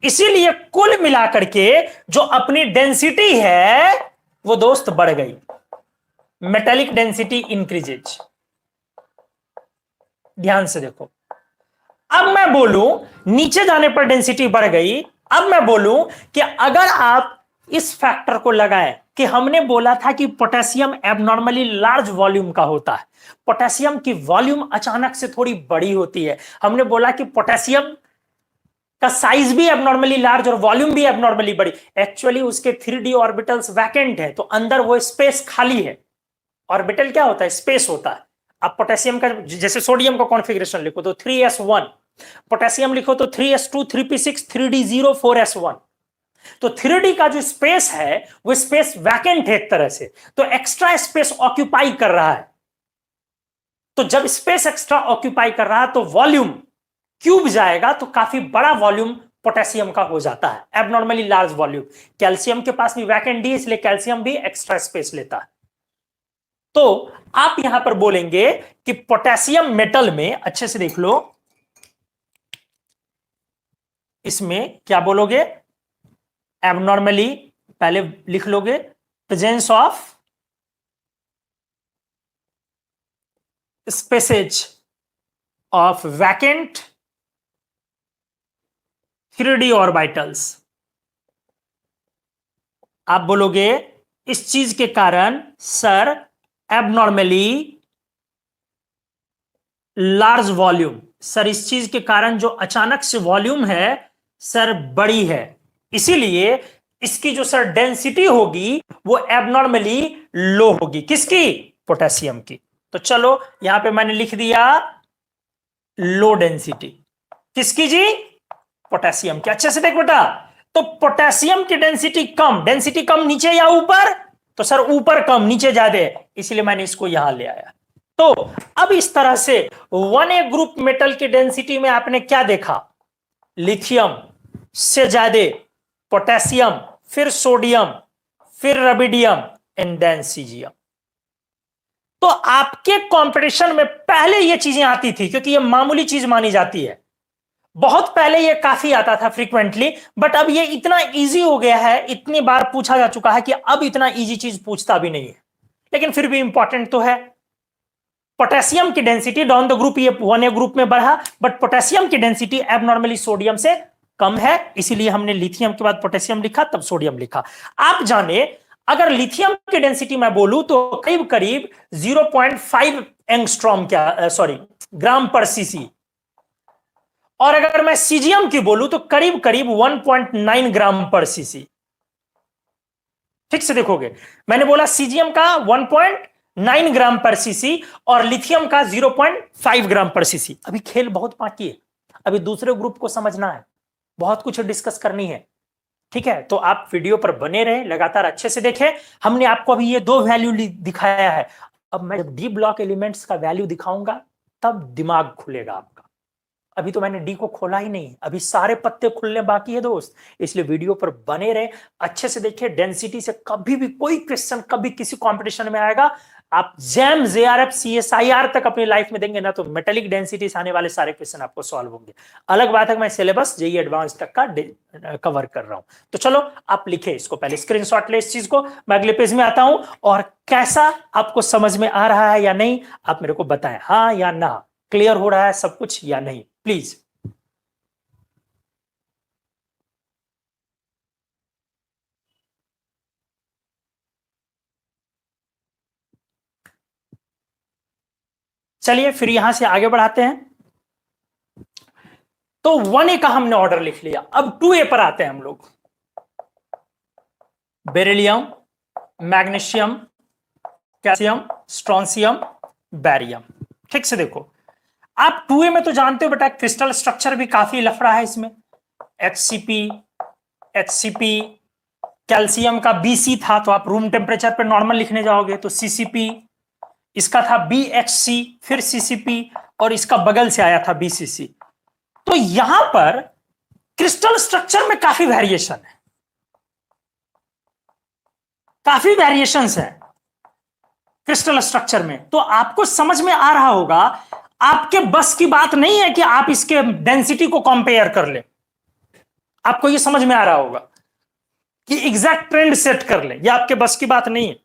Speaker 1: इसीलिए कुल मिलाकर के जो अपनी डेंसिटी है वो दोस्त बढ़ गई, मेटेलिक डेंसिटी इंक्रीजेज। ध्यान से देखो, अब मैं बोलूं नीचे जाने पर डेंसिटी बढ़ गई। अब मैं बोलूं कि अगर आप इस फैक्टर को लगाएं, कि हमने बोला था कि पोटेशियम एबनॉर्मली लार्ज वॉल्यूम का होता है, पोटेशियम की वॉल्यूम अचानक से थोड़ी बड़ी होती है। हमने बोला कि पोटेशियम का साइज भी एबनॉर्मली लार्ज और वॉल्यूम भी एबनॉर्मली बड़ी। एक्चुअली उसके 3D ऑर्बिटल्स वैकेंट है, तो अंदर वो स्पेस खाली है। ऑर्बिटल क्या होता है? स्पेस होता है। अब पोटेशियम का, जैसे सोडियम का कॉन्फ़िगरेशन लिखो तो 3s1, पोटेशियम लिखो तो 3s2, 3p6, 3d0, 4s1। तो 3D का जो स्पेस है वो स्पेस वैकेंट है एक तरह से, तो एक्स्ट्रा स्पेस ऑक्यूपाई कर रहा है। तो जब स्पेस एक्स्ट्रा ऑक्यूपाई कर रहा है तो वॉल्यूम क्यूब जाएगा, तो काफी बड़ा वॉल्यूम पोटेशियम का हो जाता है, एबनॉर्मली लार्ज वॉल्यूम। कैल्शियम के पास भी वैकेंट डी, इसलिए कैल्शियम भी एक्स्ट्रा स्पेस लेता है। तो आप यहां पर बोलेंगे कि पोटेशियम मेटल में, अच्छे से देख लो, इसमें क्या बोलोगे, एबनॉर्मली पहले लिख लोगे, presence of spaces of vacant 3d orbitals. आप बोलोगे इस चीज के कारण sir abnormally large volume, sir इस चीज के कारण जो अचानक से वॉल्यूम है सर बड़ी है, इसीलिए इसकी जो सर डेंसिटी होगी वो एबनॉर्मली लो होगी। किसकी? पोटेशियम की। तो चलो यहां पे मैंने लिख दिया लो डेंसिटी। किसकी जी? पोटेशियम की। अच्छे से देख बेटा, तो पोटेशियम की डेंसिटी कम, डेंसिटी कम नीचे या ऊपर? तो सर ऊपर कम, नीचे ज्यादा, इसलिए मैंने इसको यहां ले आया। तो अब इस तरह से 1A ग्रुप मेटल की डेंसिटी में आपने क्या देखा? लिथियम से ज्यादा पोटेशियम, फिर सोडियम, फिर रबिडियम एंड देन सीजियम। तो आपके कंपटीशन में पहले ये चीजें आती थी, क्योंकि ये मामूली चीज मानी जाती है, बहुत पहले ये काफी आता था फ्रीक्वेंटली, बट अब ये इतना इजी हो गया है, इतनी बार पूछा जा चुका है कि अब इतना इजी चीज पूछता भी नहीं है, लेकिन फिर भी इंपॉर्टेंट तो है। पोटेशियम की डेंसिटी डाउन द ग्रुप ये 1A ग्रुप में बढ़ा, बट पोटेशियम की डेंसिटी एबनॉर्मली सोडियम से कम है, इसीलिए हमने लिथियम के बाद पोटेशियम लिखा, तब सोडियम लिखा। आप जाने अगर लिथियम की डेंसिटी मैं बोलूं तो करीब करीब 0.5 एंगस्ट्रॉम, क्या सॉरी, ग्राम पर सीसी, और अगर मैं सीजियम की बोलूं तो करीब करीब 1.9 ग्राम पर सीसी। ठीक से देखोगे, मैंने बोला सीजियम का 1.9 ग्राम पर सीसी और लिथियम का 0.5 ग्राम पर सीसी। अभी खेल बहुत बाकी है, अभी दूसरे ग्रुप को समझना है, बहुत कुछ डिस्कस करनी है। ठीक है, तो आप वीडियो पर बने रहे, लगातार अच्छे से देखें। हमने आपको अभी ये 2 वैल्यू दिखाया है, अब मैं जब डी ब्लॉक एलिमेंट्स का वैल्यू दिखाऊंगा तब दिमाग खुलेगा आपका। अभी तो मैंने डी को खोला ही नहीं, अभी सारे पत्ते खुलने बाकी है दोस्त, इसलिए वीडियो पर बने रहे, अच्छे से देखिए। डेंसिटी से कभी भी कोई क्वेश्चन कभी किसी कंपटीशन में आएगा, आप जैम, जेआरएफ, सीएसआईआर तक अपनी लाइफ में देंगे ना, तो मेटेलिक डेंसिटी से आने वाले सारे क्वेश्चन आपको सॉल्व होंगे। अलग बात है मैं सिलेबस जेई एडवांस तक का कवर कर रहा हूं। तो चलो आप लिखे इसको, पहले स्क्रीनशॉट ले इस चीज को, मैं अगले पेज में आता हूं, और कैसा आपको समझ में आ रहा है या नहीं आप मेरे को बताएं, हाँ या ना, क्लियर हो रहा है सब कुछ या नहीं, प्लीज। चलिए फिर यहां से आगे बढ़ाते हैं। तो 1A का हमने ऑर्डर लिख लिया, अब 2A पर आते हैं हम लोग। Beryllium, magnesium, calcium, strontium, barium. ठीक से देखो, आप 2A में तो जानते हो बेटा, क्रिस्टल स्ट्रक्चर भी काफी लफड़ा है इसमें। HCP, HCP, कैल्शियम का BC था तो आप रूम टेम्परेचर पर नॉर्मल लिखने जाओगे तो CCP, इसका था BHC, फिर CCP, और इसका बगल से आया था BCC। तो यहां पर क्रिस्टल स्ट्रक्चर में काफी वेरिएशन है, काफी वेरिएशंस है क्रिस्टल स्ट्रक्चर में। तो आपको समझ में आ रहा होगा, आपके बस की बात नहीं है कि आप इसके डेंसिटी को कंपेयर कर ले, आपको यह समझ में आ रहा होगा कि एग्जैक्ट ट्रेंड सेट कर ले, यह आपके बस की बात नहीं है,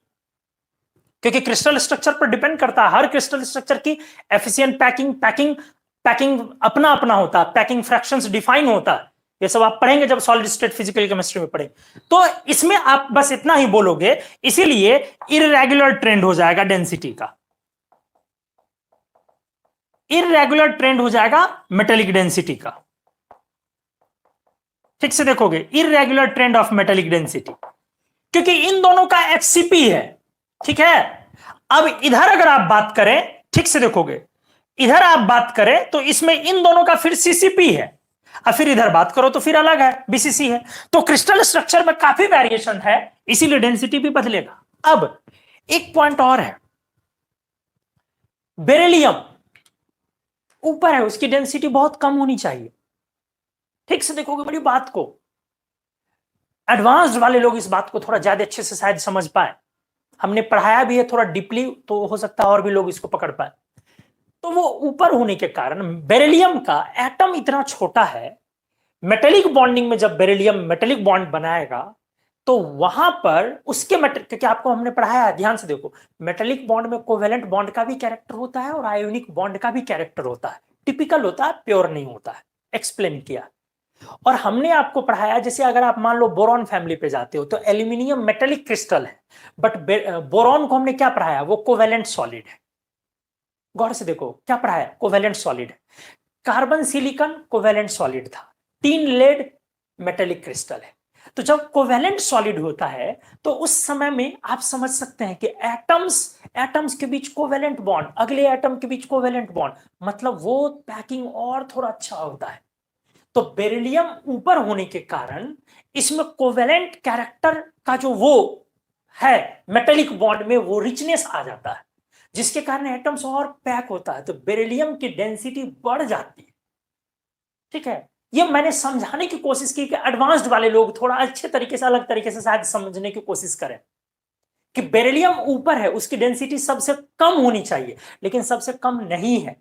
Speaker 1: क्योंकि क्रिस्टल स्ट्रक्चर पर डिपेंड करता है। हर क्रिस्टल स्ट्रक्चर की एफिशिएंट पैकिंग अपना अपना होता है, पैकिंग फ्रैक्शंस डिफाइन होता है, ये सब आप पढ़ेंगे जब सॉलिड स्टेट फिजिकल केमिस्ट्री में पढ़ेंगे। तो इसमें आप बस इतना ही बोलोगे, इसीलिए इररेगुलर ट्रेंड हो जाएगा डेंसिटी का, इररेगुलर ट्रेंड हो जाएगा मेटेलिक डेंसिटी का। ठीक से देखोगे, irregular trend of metallic density, क्योंकि इन दोनों का HCP है। ठीक है, अब इधर अगर आप बात करें, ठीक से देखोगे, इधर आप बात करें तो इसमें इन दोनों का फिर CCP है, और फिर इधर बात करो तो फिर अलग है, BCC है। तो क्रिस्टल स्ट्रक्चर में काफी वेरिएशन है, इसीलिए डेंसिटी भी बदलेगा। अब एक पॉइंट और है, बेरिलियम ऊपर है, उसकी डेंसिटी बहुत कम होनी चाहिए, ठीक से देखोगे बड़ी बात को, एडवांस्ड वाले लोग इस बात को थोड़ा ज्यादा अच्छे से शायद समझ पाए, हमने पढ़ाया भी है थोड़ा डीपली, तो हो सकता है और भी लोग इसको पकड़ पाए। तो वो ऊपर होने के कारण बेरिलियम का एटम इतना छोटा है, मेटेलिक बॉन्डिंग में जब बेरिलियम मेटेलिक बॉन्ड बनाएगा तो वहां पर उसके क्या आपको हमने पढ़ाया है, ध्यान से देखो, मेटेलिक बॉन्ड में कोवेलेंट बॉन्ड का भी कैरेक्टर होता है और आयोनिक बॉन्ड का भी कैरेक्टर होता है, टिपिकल होता है, प्योर नहीं होता है, एक्सप्लेन किया। और हमने आपको पढ़ाया जैसे अगर आप मान लो बोरॉन फैमिली पे जाते हो तो एल्यूमिनियम मेटेलिक क्रिस्टल है, बट बोरॉन को हमने क्या पढ़ाया, वो कोवेलेंट सॉलिड है। गौर से देखो क्या पढ़ाया, कोवेलेंट सॉलिड है। कार्बन सिलिकॉन कोवेलेंट सॉलिड था, टीन लेड मेटेलिक क्रिस्टल है। तो जब कोवेलेंट सॉलिड होता है तो उस समय में आप समझ सकते हैं कि एटम्स के बीच कोवेलेंट बॉन्ड, अगले एटम के बीच कोवेलेंट बॉन्ड, मतलब वो पैकिंग और थोड़ा अच्छा होता है। तो बेरिलियम ऊपर होने के कारण इसमें कोवेलेंट कैरेक्टर का जो वो है मेटेलिक बॉन्ड में वो रिचनेस आ जाता है, जिसके कारण एटम्स और पैक होता है, तो बेरिलियम की डेंसिटी बढ़ जाती है। ठीक है, ये मैंने समझाने की कोशिश की कि एडवांस्ड वाले लोग थोड़ा अच्छे तरीके से, अलग तरीके से शायद समझने की कोशिश करें कि बेरिलियम ऊपर है, उसकी डेंसिटी सबसे कम होनी चाहिए, लेकिन सबसे कम नहीं है,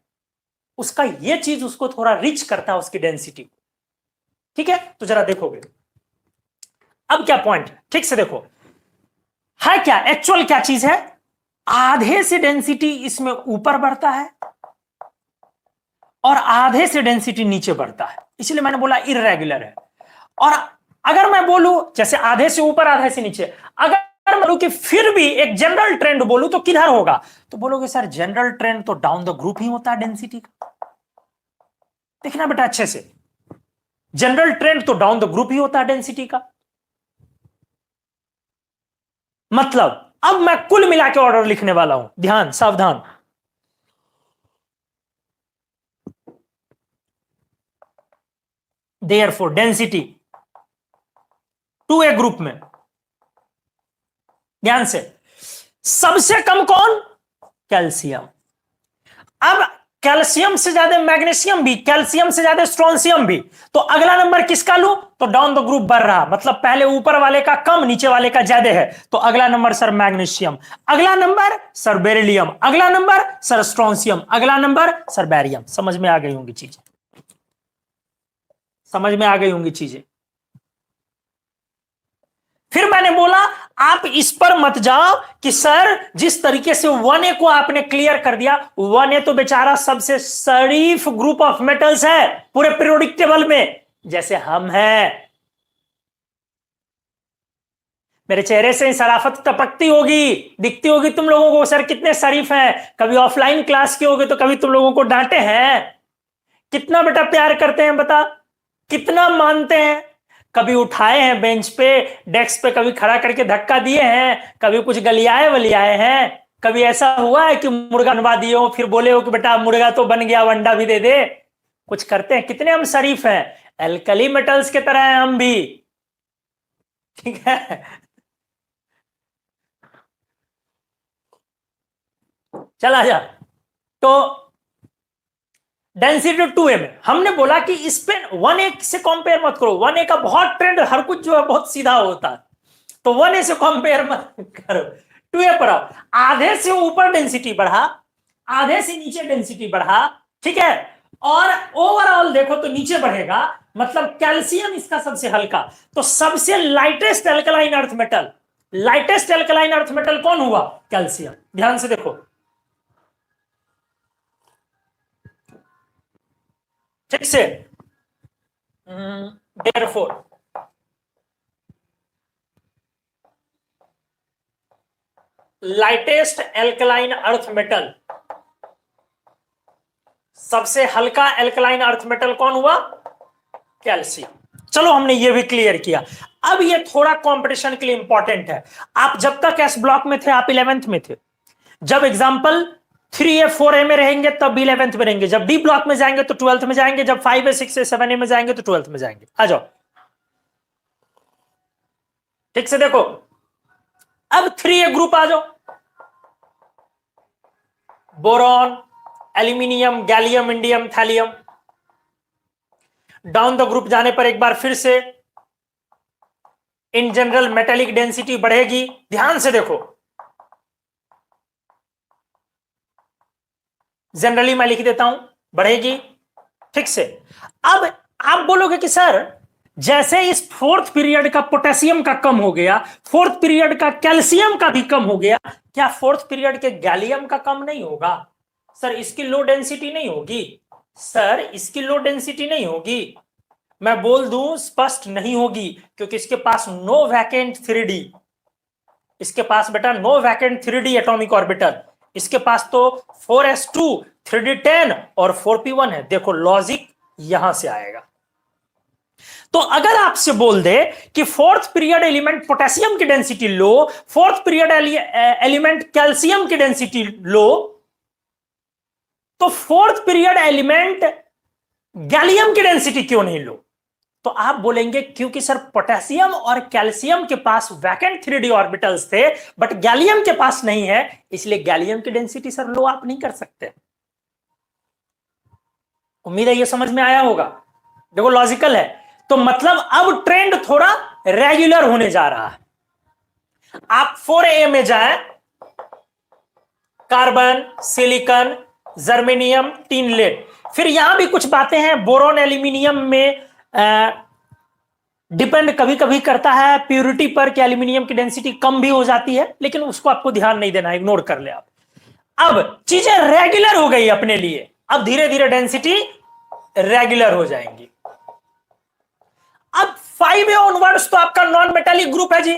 Speaker 1: उसका ये चीज उसको थोड़ा रिच करता है उसकी डेंसिटी को। ठीक है, तो जरा देखोगे अब क्या पॉइंट है, ठीक से देखो है क्या एक्चुअल क्या चीज है, आधे से डेंसिटी इसमें ऊपर बढ़ता है और आधे से डेंसिटी नीचे बढ़ता है, इसलिए मैंने बोला इररेगुलर है। और अगर मैं बोलूं जैसे आधे से ऊपर आधे से नीचे, अगर मैं बोलूं कि फिर भी एक जनरल ट्रेंड बोलूं तो किधर होगा, तो बोलोगे सर जनरल ट्रेंड तो डाउन द ग्रुप ही होता है डेंसिटी का। देखना बेटा अच्छे से, जनरल ट्रेंड तो डाउन द ग्रुप ही होता है डेंसिटी का। मतलब अब मैं कुल मिला के ऑर्डर लिखने वाला हूं, ध्यान सावधान। देयरफॉर डेंसिटी 2a ग्रुप में, ध्यान से, सबसे कम कौन, कैल्शियम। अब कैल्शियम से ज्यादा मैग्नीशियम भी, कैल्शियम से ज्यादा स्ट्रोंशियम भी, तो अगला नंबर किसका लूं, तो डाउन द ग्रुप बढ़ रहा, मतलब पहले ऊपर वाले का कम नीचे वाले का ज्यादा है, तो अगला नंबर सर मैग्नीशियम, अगला नंबर सर बेरिलियम, अगला नंबर सर स्ट्रोंशियम, अगला नंबर सर बैरियम। समझ में आ गई होंगी चीजें, समझ में आ गई होंगी चीजें। फिर मैंने बोला आप इस पर मत जाओ कि सर जिस तरीके से 1a को आपने क्लियर कर दिया, 1a तो बेचारा सबसे शरीफ ग्रुप ऑफ मेटल्स है पूरे पीरियोडिक टेबल में, जैसे हम हैं। मेरे चेहरे से शराफत टपकती होगी, दिखती होगी तुम लोगों को सर कितने शरीफ हैं। कभी ऑफलाइन क्लास के होगे तो कभी तुम लोगों को डांटे हैं, कितना बेटा प्यार करते हैं बता, कितना मानते हैं, कभी उठाए हैं बेंच पे डेस्क पे, कभी खड़ा करके धक्का दिए हैं, कभी कुछ गलियाए वलियाए हैं, कभी ऐसा हुआ है कि मुर्गा बनवा दिए हो फिर बोले हो कि बेटा मुर्गा तो बन गया अंडा भी दे दे, कुछ करते हैं, कितने हम शरीफ हैं, एल्कली मेटल्स के तरह हैं हम भी। ठीक है, चला जा। तो डेंसिटी 2a में हमने बोला कि इस पे 1a से कंपेयर मत करो, 1a का बहुत ट्रेंड, हर कुछ जो है बहुत सीधा होता है, तो 1a से कंपेयर मत करो, 2a पर आओ। आधे से ऊपर डेंसिटी बढ़ा, आधे से नीचे डेंसिटी बढ़ा, ठीक है, और ओवरऑल देखो तो नीचे बढ़ेगा, मतलब कैल्शियम इसका सबसे हल्का, तो सबसे lightest alkaline earth metal, lightest alkaline earth metal कौन हुआ, कैल्शियम। ध्यान से देखो, ठीक से, therefore lightest alkaline earth metal, सबसे हल्का एल्कलाइन अर्थ मेटल कौन हुआ, कैल्शियम। चलो हमने ये भी क्लियर किया। अब ये थोड़ा कंपटीशन के लिए इंपॉर्टेंट है। आप जब तक एस ब्लॉक में थे आप 11th में थे, जब एग्जाम्पल 3a 4a में रहेंगे तब 11th में रहेंगे, जब डी ब्लॉक में जाएंगे तो 12th में जाएंगे, जब 5a 6a 7a में जाएंगे तो 12th में जाएंगे। आ जाओ ठीक से देखो, अब 3a ग्रुप आ जाओ, boron, aluminium, gallium, indium, thallium. Down the group जाने पर एक बार फिर से इन जनरल मेटेलिक डेंसिटी बढ़ेगी। ध्यान से देखो, जनरली मैं लिख देता हूं, बढ़ेगी। ठीक से। अब आप बोलोगे कि सर जैसे इस फोर्थ पीरियड का पोटेशियम का कम हो गया, फोर्थ पीरियड का कैल्शियम का भी कम हो गया, क्या फोर्थ पीरियड के गैलियम का कम नहीं होगा? सर इसकी लो डेंसिटी नहीं होगी, सर इसकी लो डेंसिटी नहीं होगी। मैं बोल दूं स्पष्ट नहीं होगी, क्योंकि इसके पास नो वैकेंट 3D, इसके पास बेटा no vacant 3D atomic orbital, इसके पास तो 4s2 3d10 और 4p1 है। देखो लॉजिक यहां से आएगा। तो अगर आपसे बोल दे कि फोर्थ पीरियड एलिमेंट पोटेशियम की डेंसिटी लो, फोर्थ पीरियड एलिमेंट कैल्शियम की डेंसिटी लो, तो फोर्थ पीरियड एलिमेंट गैलियम की डेंसिटी क्यों नहीं लो? तो आप बोलेंगे क्योंकि सर पोटेशियम और कैल्शियम के पास वैकेंट 3D ऑर्बिटल्स थे, बट गैलियम के पास नहीं है, इसलिए गैलियम की डेंसिटी सर लो आप नहीं कर सकते। उम्मीद है ये समझ में आया होगा। देखो लॉजिकल है। तो मतलब अब ट्रेंड थोड़ा रेगुलर होने जा रहा है। आप 4A में जाएं, carbon, silicon, germanium, tin lead. फिर यहां भी कुछ बातें हैं, बोरोन एल्यूमिनियम में डिपेंड कभी कभी करता है प्यूरिटी पर कि एल्यूमिनियम की डेंसिटी कम भी हो जाती है, लेकिन उसको आपको ध्यान नहीं देना, इग्नोर कर ले आप। अब चीजें रेगुलर हो गई अपने लिए, अब धीरे धीरे डेंसिटी रेगुलर हो जाएंगी। अब 5A ऑनवर्ड्स तो आपका नॉन मेटेलिक ग्रुप है जी,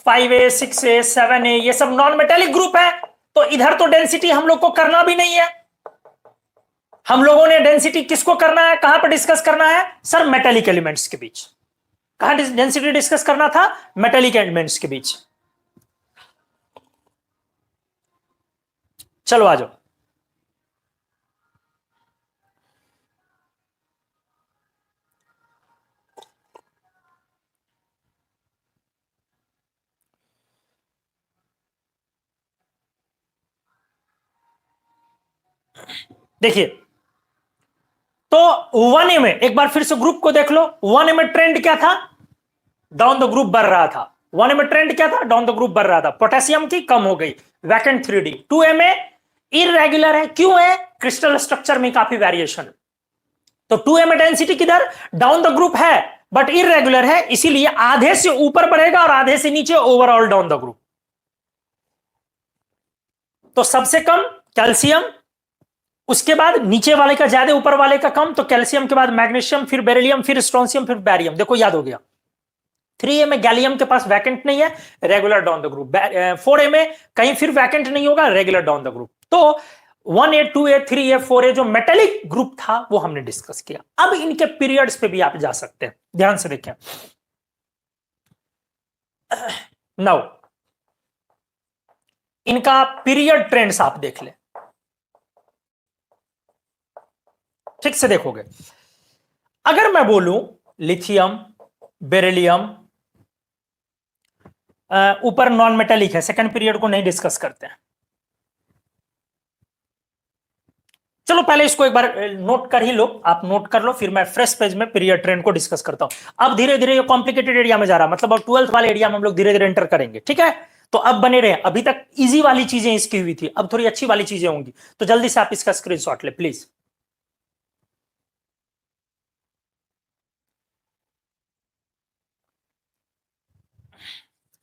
Speaker 1: 5A 6A 7A ये सब नॉन मेटेलिक ग्रुप है, तो इधर तो डेंसिटी हम लोग को करना भी नहीं है। हम लोगों ने डेंसिटी किसको करना है, कहां पर डिस्कस करना है? सर मेटेलिक एलिमेंट्स के बीच। कहां डेंसिटी डिस्कस करना था? मेटेलिक एलिमेंट्स के बीच। चलो आ जाओ। देखिए, तो 1A में एक बार फिर से ग्रुप को देख लो। 1A में ट्रेंड क्या था? डाउन द ग्रुप बढ़ रहा था। 1A में ट्रेंड क्या था? डाउन द ग्रुप बढ़ रहा था। पोटेशियम की कम हो गई, वैकेंट 3D। 2A में इरेगुलर है, क्यों है? क्रिस्टल स्ट्रक्चर में काफी वेरिएशन। तो 2A में डेंसिटी किधर? डाउन द ग्रुप है, बट इरेगुलर है, इसीलिए आधे से ऊपर बढ़ेगा और आधे से नीचे, ओवरऑल डाउन द ग्रुप। तो सबसे कम कैल्शियम, उसके बाद नीचे वाले का ज्यादा, ऊपर वाले का कम। तो कैल्शियम के बाद मैग्नीशियम, फिर बेरिलियम, फिर स्ट्रोंशियम, फिर बैरियम। देखो याद हो गया। 3A में गैलियम के पास वैकेंट नहीं है, regular down the group. 4A में कहीं फिर वैकेंट नहीं होगा, रेगुलर डाउन द ग्रुप। तो 1A 2A 3A 4A जो मेटेलिक ग्रुप था वो हमने डिस्कस किया। अब इनके पीरियड्स पे भी आप जा सकते हैं, ध्यान से देखें। नाउ इनका पीरियड ट्रेंड्स आप देख ले, ठीक से देखोगे। अगर मैं बोलूं लिथियम, बेरिलियम ऊपर नॉन मेटेलिक है, सेकंड पीरियड को नहीं डिस्कस करते हैं। चलो पहले इसको एक बार नोट कर ही लो, आप नोट कर लो, फिर मैं फ्रेश पेज में पीरियड ट्रेंड को डिस्कस करता हूं। अब धीरे धीरे ये कॉम्प्लिकेटेड एरिया में जा रहा है, मतलब अब 12th वाले एरिया में हम लोग धीरे धीरे एंटर करेंगे, ठीक है? तो अब बने रहे। अभी तक इजी वाली चीजें इसकी हुई थी, अब थोड़ी अच्छी वाली चीजें होंगी, तो जल्दी से आप इसका स्क्रीनशॉट ले प्लीज।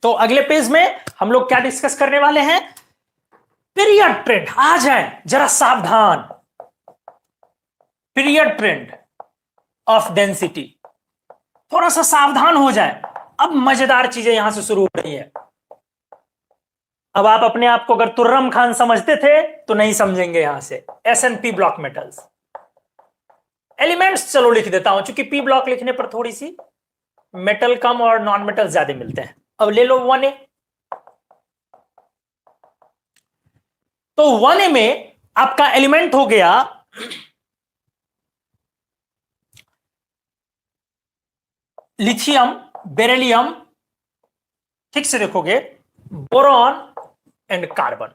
Speaker 1: तो अगले पेज में हम लोग क्या डिस्कस करने वाले हैं? Period trend. आ जाए जरा सावधान, पीरियड ट्रेंड ऑफ डेंसिटी, थोड़ा सा सावधान हो जाए। अब मजेदार चीजें यहां से शुरू हो रही है। अब आप अपने आप को अगर तुर्रम खान समझते थे तो नहीं समझेंगे यहां से। S&P ब्लॉक मेटल्स एलिमेंट्स चलो लिख देता हूं, क्योंकि पी ब्लॉक लिखने पर थोड़ी सी मेटल कम और नॉन मेटल ज्यादा मिलते हैं। अब ले लो 1A। तो 1A में आपका एलिमेंट हो गया लिथियम, बेरिलियम, ठीक से देखोगे, बोरॉन एंड कार्बन।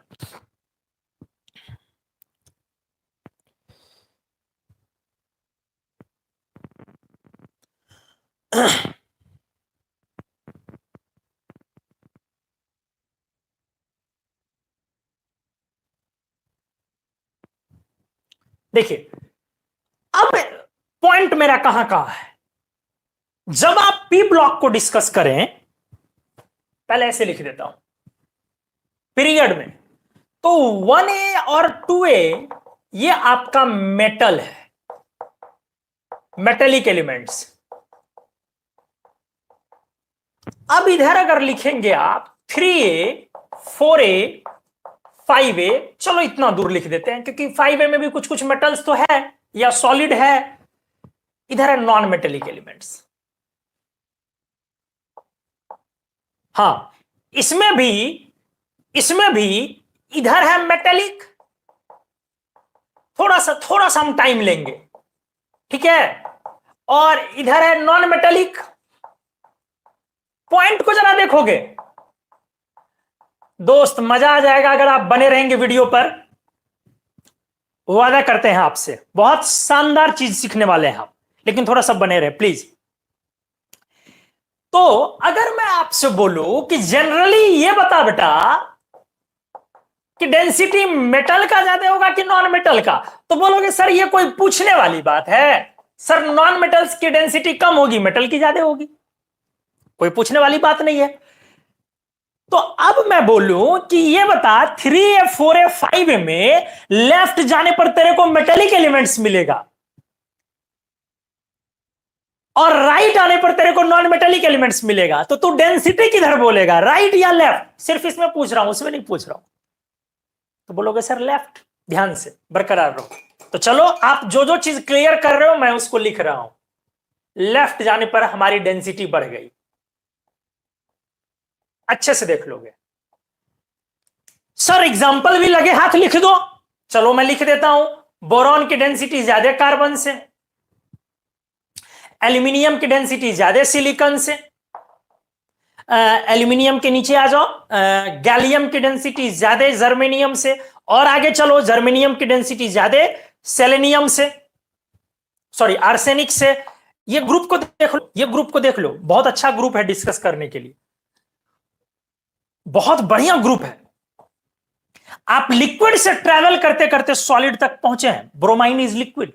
Speaker 1: देखिए अब पॉइंट मेरा कहां कहां है। जब आप पी ब्लॉक को डिस्कस करें, पहले ऐसे लिख देता हूं पीरियड में, तो 1A और 2A ये आपका मेटल है, मेटेलिक एलिमेंट्स। अब इधर अगर लिखेंगे आप 3A 4A 5A, चलो इतना दूर लिख देते हैं क्योंकि 5A में भी कुछ कुछ मेटल्स तो है या सॉलिड है। इधर है नॉन मेटेलिक एलिमेंट्स। हां, इसमें भी इधर है मेटेलिक, थोड़ा सा हम टाइम लेंगे, ठीक है, और इधर है नॉन मेटेलिक। पॉइंट को जरा देखोगे दोस्त, मजा आ जाएगा अगर आप बने रहेंगे वीडियो पर। वादा करते हैं आपसे, बहुत शानदार चीज सीखने वाले हैं आप, लेकिन थोड़ा सा बने रहे प्लीज। तो अगर मैं आपसे बोलूं कि जनरली ये बता बेटा कि डेंसिटी मेटल का ज्यादा होगा कि नॉन मेटल का, तो बोलोगे सर ये कोई पूछने वाली बात है, सर नॉन मेटल्स की डेंसिटी कम होगी, मेटल की ज्यादा होगी, कोई पूछने वाली बात नहीं है। तो अब मैं बोलूं कि ये बता 3A 4A 5A में लेफ्ट जाने पर तेरे को मेटेलिक एलिमेंट्स मिलेगा और राइट आने पर तेरे को नॉन मेटेलिक एलिमेंट्स मिलेगा, तो तू डेंसिटी किधर बोलेगा, राइट या लेफ्ट? सिर्फ इसमें पूछ रहा हूं, उसमें नहीं पूछ रहा हूं। तो बोलोगे सर लेफ्ट। ध्यान से बरकरार रहो। तो चलो आप जो जो चीज क्लियर कर रहे हो मैं उसको लिख रहा हूं। लेफ्ट जाने पर हमारी डेंसिटी बढ़ गई, अच्छे से देख लोगे। सर एग्जाम्पल भी लगे हाथ लिख दो, चलो मैं लिख देता हूं। बोरॉन की डेंसिटी ज्यादा कार्बन से, एल्यूमिनियम की डेंसिटी ज्यादा सिलिकॉन से, एल्यूमिनियम के नीचे आ जाओ, गैलियम की डेंसिटी ज्यादा जर्मेनियम से, और आगे चलो जर्मेनियम की डेंसिटी ज्यादा सेलेनियम से, सॉरी आर्सेनिक से। ये ग्रुप को देख लो, ये ग्रुप को देख लो, बहुत अच्छा ग्रुप है डिस्कस करने के लिए, बहुत बढ़िया ग्रुप है। आप लिक्विड से ट्रैवल करते करते सॉलिड तक पहुंचे हैं, ब्रोमाइन इज लिक्विड,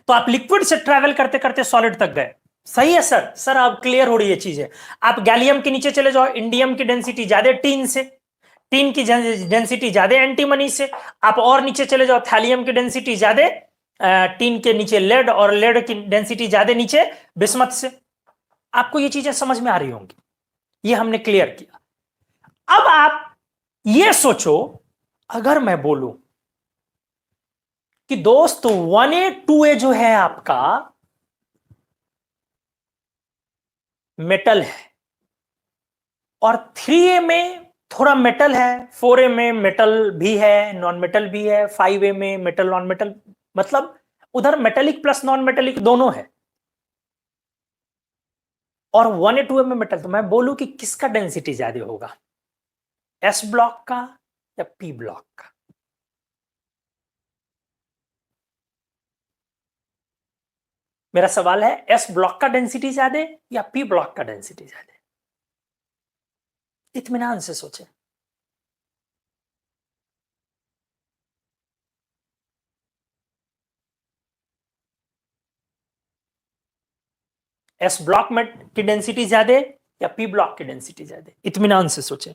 Speaker 1: तो आप लिक्विड से ट्रैवल करते करते सॉलिड तक गए। सही है सर, सर आप क्लियर हो रही है चीजें। आप गैलियम के नीचे चले जाओ, इंडियम की डेंसिटी ज्यादा टीन से, टीन की डेंसिटी ज्यादा एंटीमनी से। आप और नीचे चले जाओ, थैलियम की डेंसिटी ज्यादा टीन के नीचे लेड, और लेड की डेंसिटी ज्यादा नीचे बिस्मथ से। आपको ये चीजें समझ में आ रही होंगी, ये हमने क्लियर किया। अब आप ये सोचो, अगर मैं बोलूं कि दोस्त 1A 2A जो है आपका मेटल है, और 3A में थोड़ा मेटल है, 4A में मेटल भी है नॉन मेटल भी है, 5A में मेटल नॉन मेटल, मतलब उधर मेटेलिक प्लस नॉन मेटेलिक दोनों है, और 1A 2A में मेटल, तो मैं बोलूं कि किसका डेंसिटी ज्यादा होगा, एस ब्लॉक का या पी ब्लॉक का? मेरा सवाल है, एस ब्लॉक का डेंसिटी ज्यादा या पी ब्लॉक का डेंसिटी ज्यादा? इत्मीनान से सोचें। एस ब्लॉक में की डेंसिटी ज्यादा या पी ब्लॉक की डेंसिटी ज्यादा? इत्मीनान से सोचें।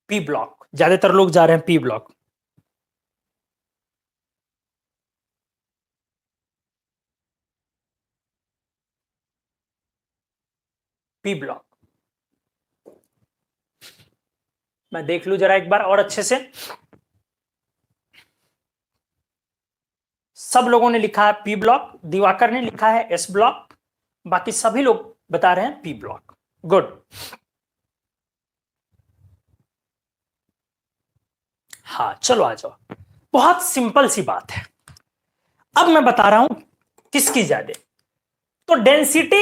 Speaker 1: पी ब्लॉक, ज्यादातर लोग जा रहे हैं पी ब्लॉक। पी ब्लॉक, मैं देख लू जरा एक बार और अच्छे से। सब लोगों ने लिखा है पी ब्लॉक, दिवाकर ने लिखा है एस ब्लॉक, बाकी सभी लोग बता रहे हैं पी ब्लॉक। गुड। हाँ चलो आ जाओ, बहुत सिंपल सी बात है। अब मैं बता रहा हूं किसकी ज्यादा, तो डेंसिटी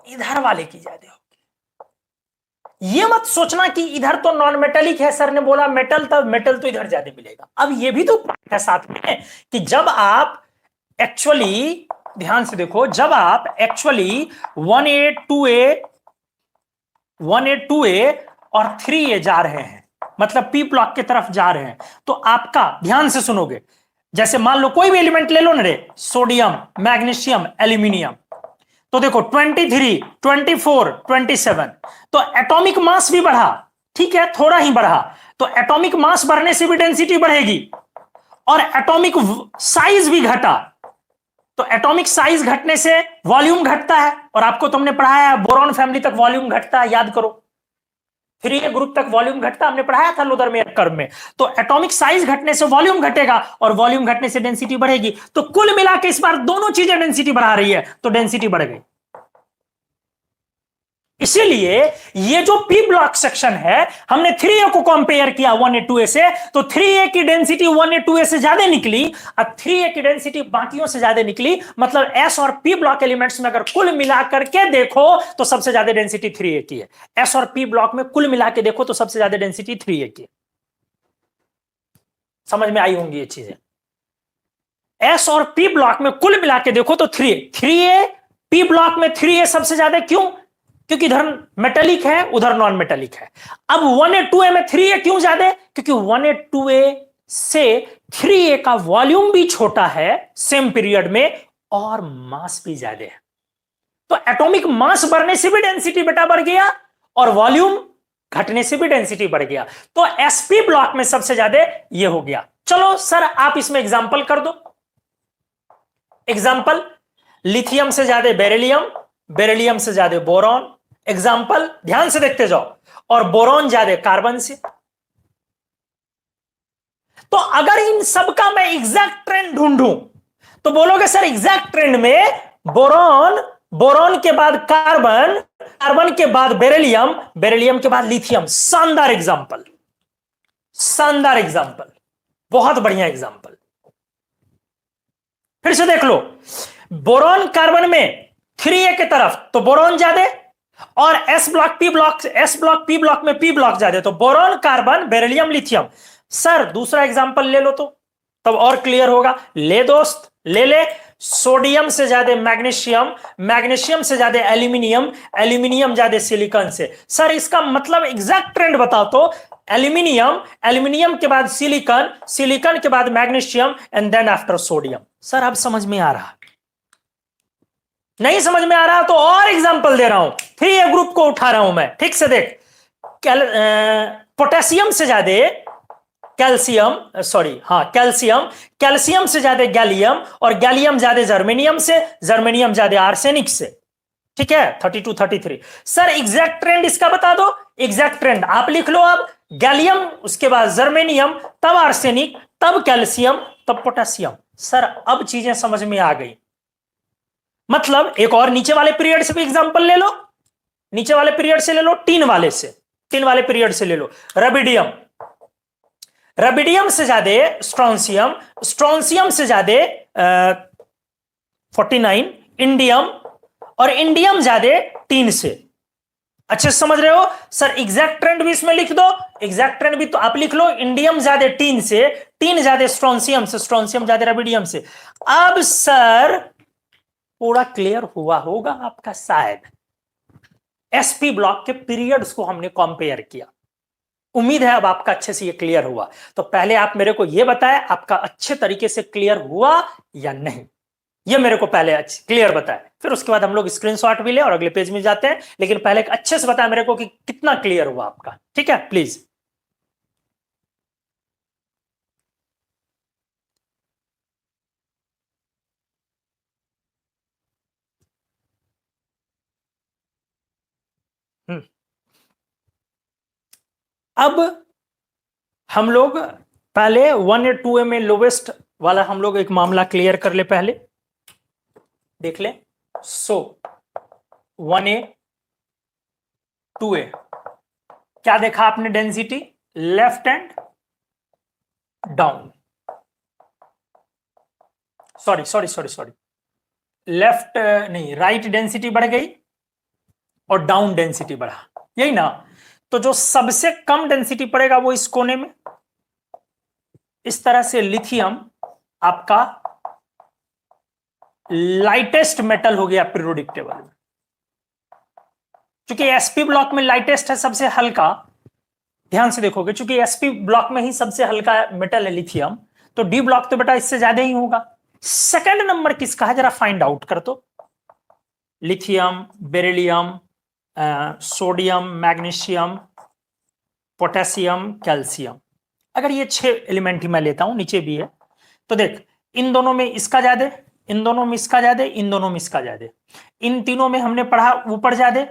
Speaker 1: इधर वाले की ज्यादा होगी। ये मत सोचना कि इधर तो नॉन मेटेलिक है, सर ने बोला मेटल, तब मेटल तो इधर ज्यादा मिलेगा। अब ये भी तो है साथ में कि जब आप एक्चुअली ध्यान से देखो, जब आप actually 1A 2A 1A 2A और 3A जा रहे हैं, मतलब पी ब्लॉक की तरफ जा रहे हैं, तो आपका ध्यान से सुनोगे, जैसे मान लो कोई भी एलिमेंट ले लो ना रे, सोडियम, मैग्नीशियम, एल्यूमिनियम, तो देखो 23, 24, 27, तो एटॉमिक मास भी बढ़ा, ठीक है, थोड़ा ही बढ़ा, तो एटॉमिक मास बढ़ने से भी डेंसिटी बढ़ेगी, और एटॉमिक साइज भी घटा, तो एटॉमिक साइज घटने से वॉल्यूम घटता है, और आपको तुमने पढ़ाया है बोरॉन फैमिली तक वॉल्यूम घटता है, याद करो, 3A ग्रुप तक वॉल्यूम घटता, हमने पढ़ाया था लोदर में कर्व में। तो एटॉमिक साइज घटने से वॉल्यूम घटेगा, और वॉल्यूम घटने से डेंसिटी बढ़ेगी, तो कुल मिला के इस बार दोनों चीजें डेंसिटी बढ़ा रही है, तो डेंसिटी बढ़ गई। इसीलिए ये जो पी ब्लॉक सेक्शन है, हमने 3A को कंपेयर किया 1A 2A से, तो 3A की डेंसिटी 1A 2A से ज्यादा निकली, और 3A की डेंसिटी बाकियों से ज्यादा निकली। मतलब एस और पी ब्लॉक एलिमेंट्स में अगर कुल मिलाकर के देखो तो सबसे ज्यादा डेंसिटी 3A की है। एस और पी ब्लॉक में कुल मिला के देखो तो सबसे ज्यादा डेंसिटी 3A की है। समझ में आई होंगी ये चीजें। एस और पी ब्लॉक में कुल मिला के देखो तो 3A पी ब्लॉक में 3A सबसे ज्यादा, क्यों? क्योंकि इधर मेटेलिक है, उधर नॉन मेटेलिक है। अब 1A 2A में 3A क्यों ज्यादा? क्योंकि 1A 2A से 3A का वॉल्यूम भी छोटा है सेम पीरियड में, और मास भी ज्यादा है। तो एटॉमिक मास बढ़ने से भी डेंसिटी बेटा बढ़ गया, और वॉल्यूम घटने से भी डेंसिटी बढ़ गया। तो एसपी ब्लॉक में सबसे ज्यादा ये हो गया। चलो सर आप इसमें एग्जांपल कर दो। एग्जांपल, लिथियम से ज्यादा बेरिलियम, बेरिलियम से ज्यादा बोरॉन। एग्जांपल ध्यान से देखते जाओ, और बोरॉन ज्यादा कार्बन से। तो अगर इन सब का मैं एग्जैक्ट ट्रेंड ढूंढूं, तो बोलोगे सर एग्जैक्ट ट्रेंड में बोरॉन, बोरॉन के बाद कार्बन, कार्बन के बाद बेरिलियम, बेरिलियम के बाद लिथियम। शानदार एग्जांपल, शानदार एग्जांपल, बहुत बढ़िया एग्जांपल। फिर से देख लो, बोरॉन कार्बन में 3A की तरफ तो बोरॉन ज्यादा, और S block P block, S block P block में पी ब्लॉक ज्यादा, तो boron carbon beryllium lithium. Sir दूसरा एग्जांपल ले लो तो तब और क्लियर होगा। ले दोस्त, ले ले। सोडियम से ज्यादा मैग्नीशियम, मैग्नीशियम से ज्यादा एल्यूमिनियम, एल्यूमिनियम ज्यादा सिलिकॉन से। सर इसका मतलब एग्जैक्ट ट्रेंड बताओ तो एल्यूमिनियम, एल्यूमिनियम के बाद सिलिकॉन, सिलिकॉन के बाद magnesium, and then after sodium. Sir अब समझ में आ रहा? नहीं समझ में आ रहा तो और एग्जांपल दे रहा हूं, 3A ग्रुप को उठा रहा हूं मैं, ठीक से देख। पोटेशियम से ज्यादा कैल्शियम, सॉरी हाँ कैल्शियम, कैल्शियम से ज्यादा गैलियम, और गैलियम ज्यादा जर्मेनियम से, जर्मेनियम ज्यादा आर्सेनिक से। ठीक है, 32 33। सर एग्जैक्ट ट्रेंड इसका बता दो। एग्जैक्ट ट्रेंड आप लिख लो अब, गैलियम, उसके बाद जर्मेनियम, तब आर्सेनिक, तब कैल्शियम, तब पोटेशियम। सर अब चीजें समझ में आ गई। मतलब एक और नीचे वाले पीरियड से भी एग्जांपल ले लो, नीचे वाले पीरियड से ले लो, टीन वाले से, टीन वाले पीरियड से ले लो। रबिडियम, रबिडियम से ज्यादा स्ट्रोंसियम, स्ट्रोंसियम से ज्यादा 49 इंडियम, और इंडियम ज्यादा टीन से। अच्छे से समझ रहे हो? सर एग्जैक्ट ट्रेंड भी इसमें लिख दो। एग्जैक्ट ट्रेंड भी तो आप लिख लो, इंडियम ज्यादा टीन से, टीन ज्यादा स्ट्रोंसियम से, स्ट्रोंसियम ज्यादा रबिडियम से। अब सर पूरा क्लियर हुआ होगा आपका शायद। एसपी ब्लॉक के पीरियड्स को हमने कंपेयर किया। उम्मीद है अब आपका अच्छे से ये क्लियर हुआ। तो पहले आप मेरे को ये बताएं आपका अच्छे तरीके से क्लियर हुआ या नहीं, ये मेरे को पहले क्लियर बताएं, फिर उसके बाद हम लोग स्क्रीनशॉट भी ले और अगले पेज में जाते हैं। लेकिन पहले अच्छे से बताएं मेरे को कि कितना क्लियर हुआ आपका। ठीक है प्लीज। अब हम लोग पहले 1A 2A में लोवेस्ट वाला हम लोग एक मामला क्लियर कर ले, पहले देख ले। सो 1A 2A। क्या देखा आपने density? Left and down, sorry, left नहीं, राइट डेंसिटी बढ़ गई और डाउन डेंसिटी बढ़ा, यही ना। तो जो सबसे कम डेंसिटी पड़ेगा वो इस कोने में। इस तरह से लिथियम आपका लाइटेस्ट मेटल हो गया पीरियोडिक टेबल में। क्योंकि एसपी ब्लॉक में लाइटेस्ट है, सबसे हल्का, ध्यान से देखोगे, क्योंकि एसपी ब्लॉक में ही सबसे हल्का मेटल है लिथियम, तो डी ब्लॉक तो बेटा इससे ज्यादा ही होगा। सेकंड नंबर किसका है जरा फाइंड आउट कर दो। Lithium, beryllium, sodium, magnesium, potassium, calcium. अगर ये 6 एलिमेंट ही मैं लेता हूं, नीचे भी है, तो देख इन दोनों में इसका ज्यादा, इन दोनों में इसका ज्यादा, इन दोनों में इसका ज्यादा, इन तीनों में हमने पढ़ा ऊपर ज्यादा,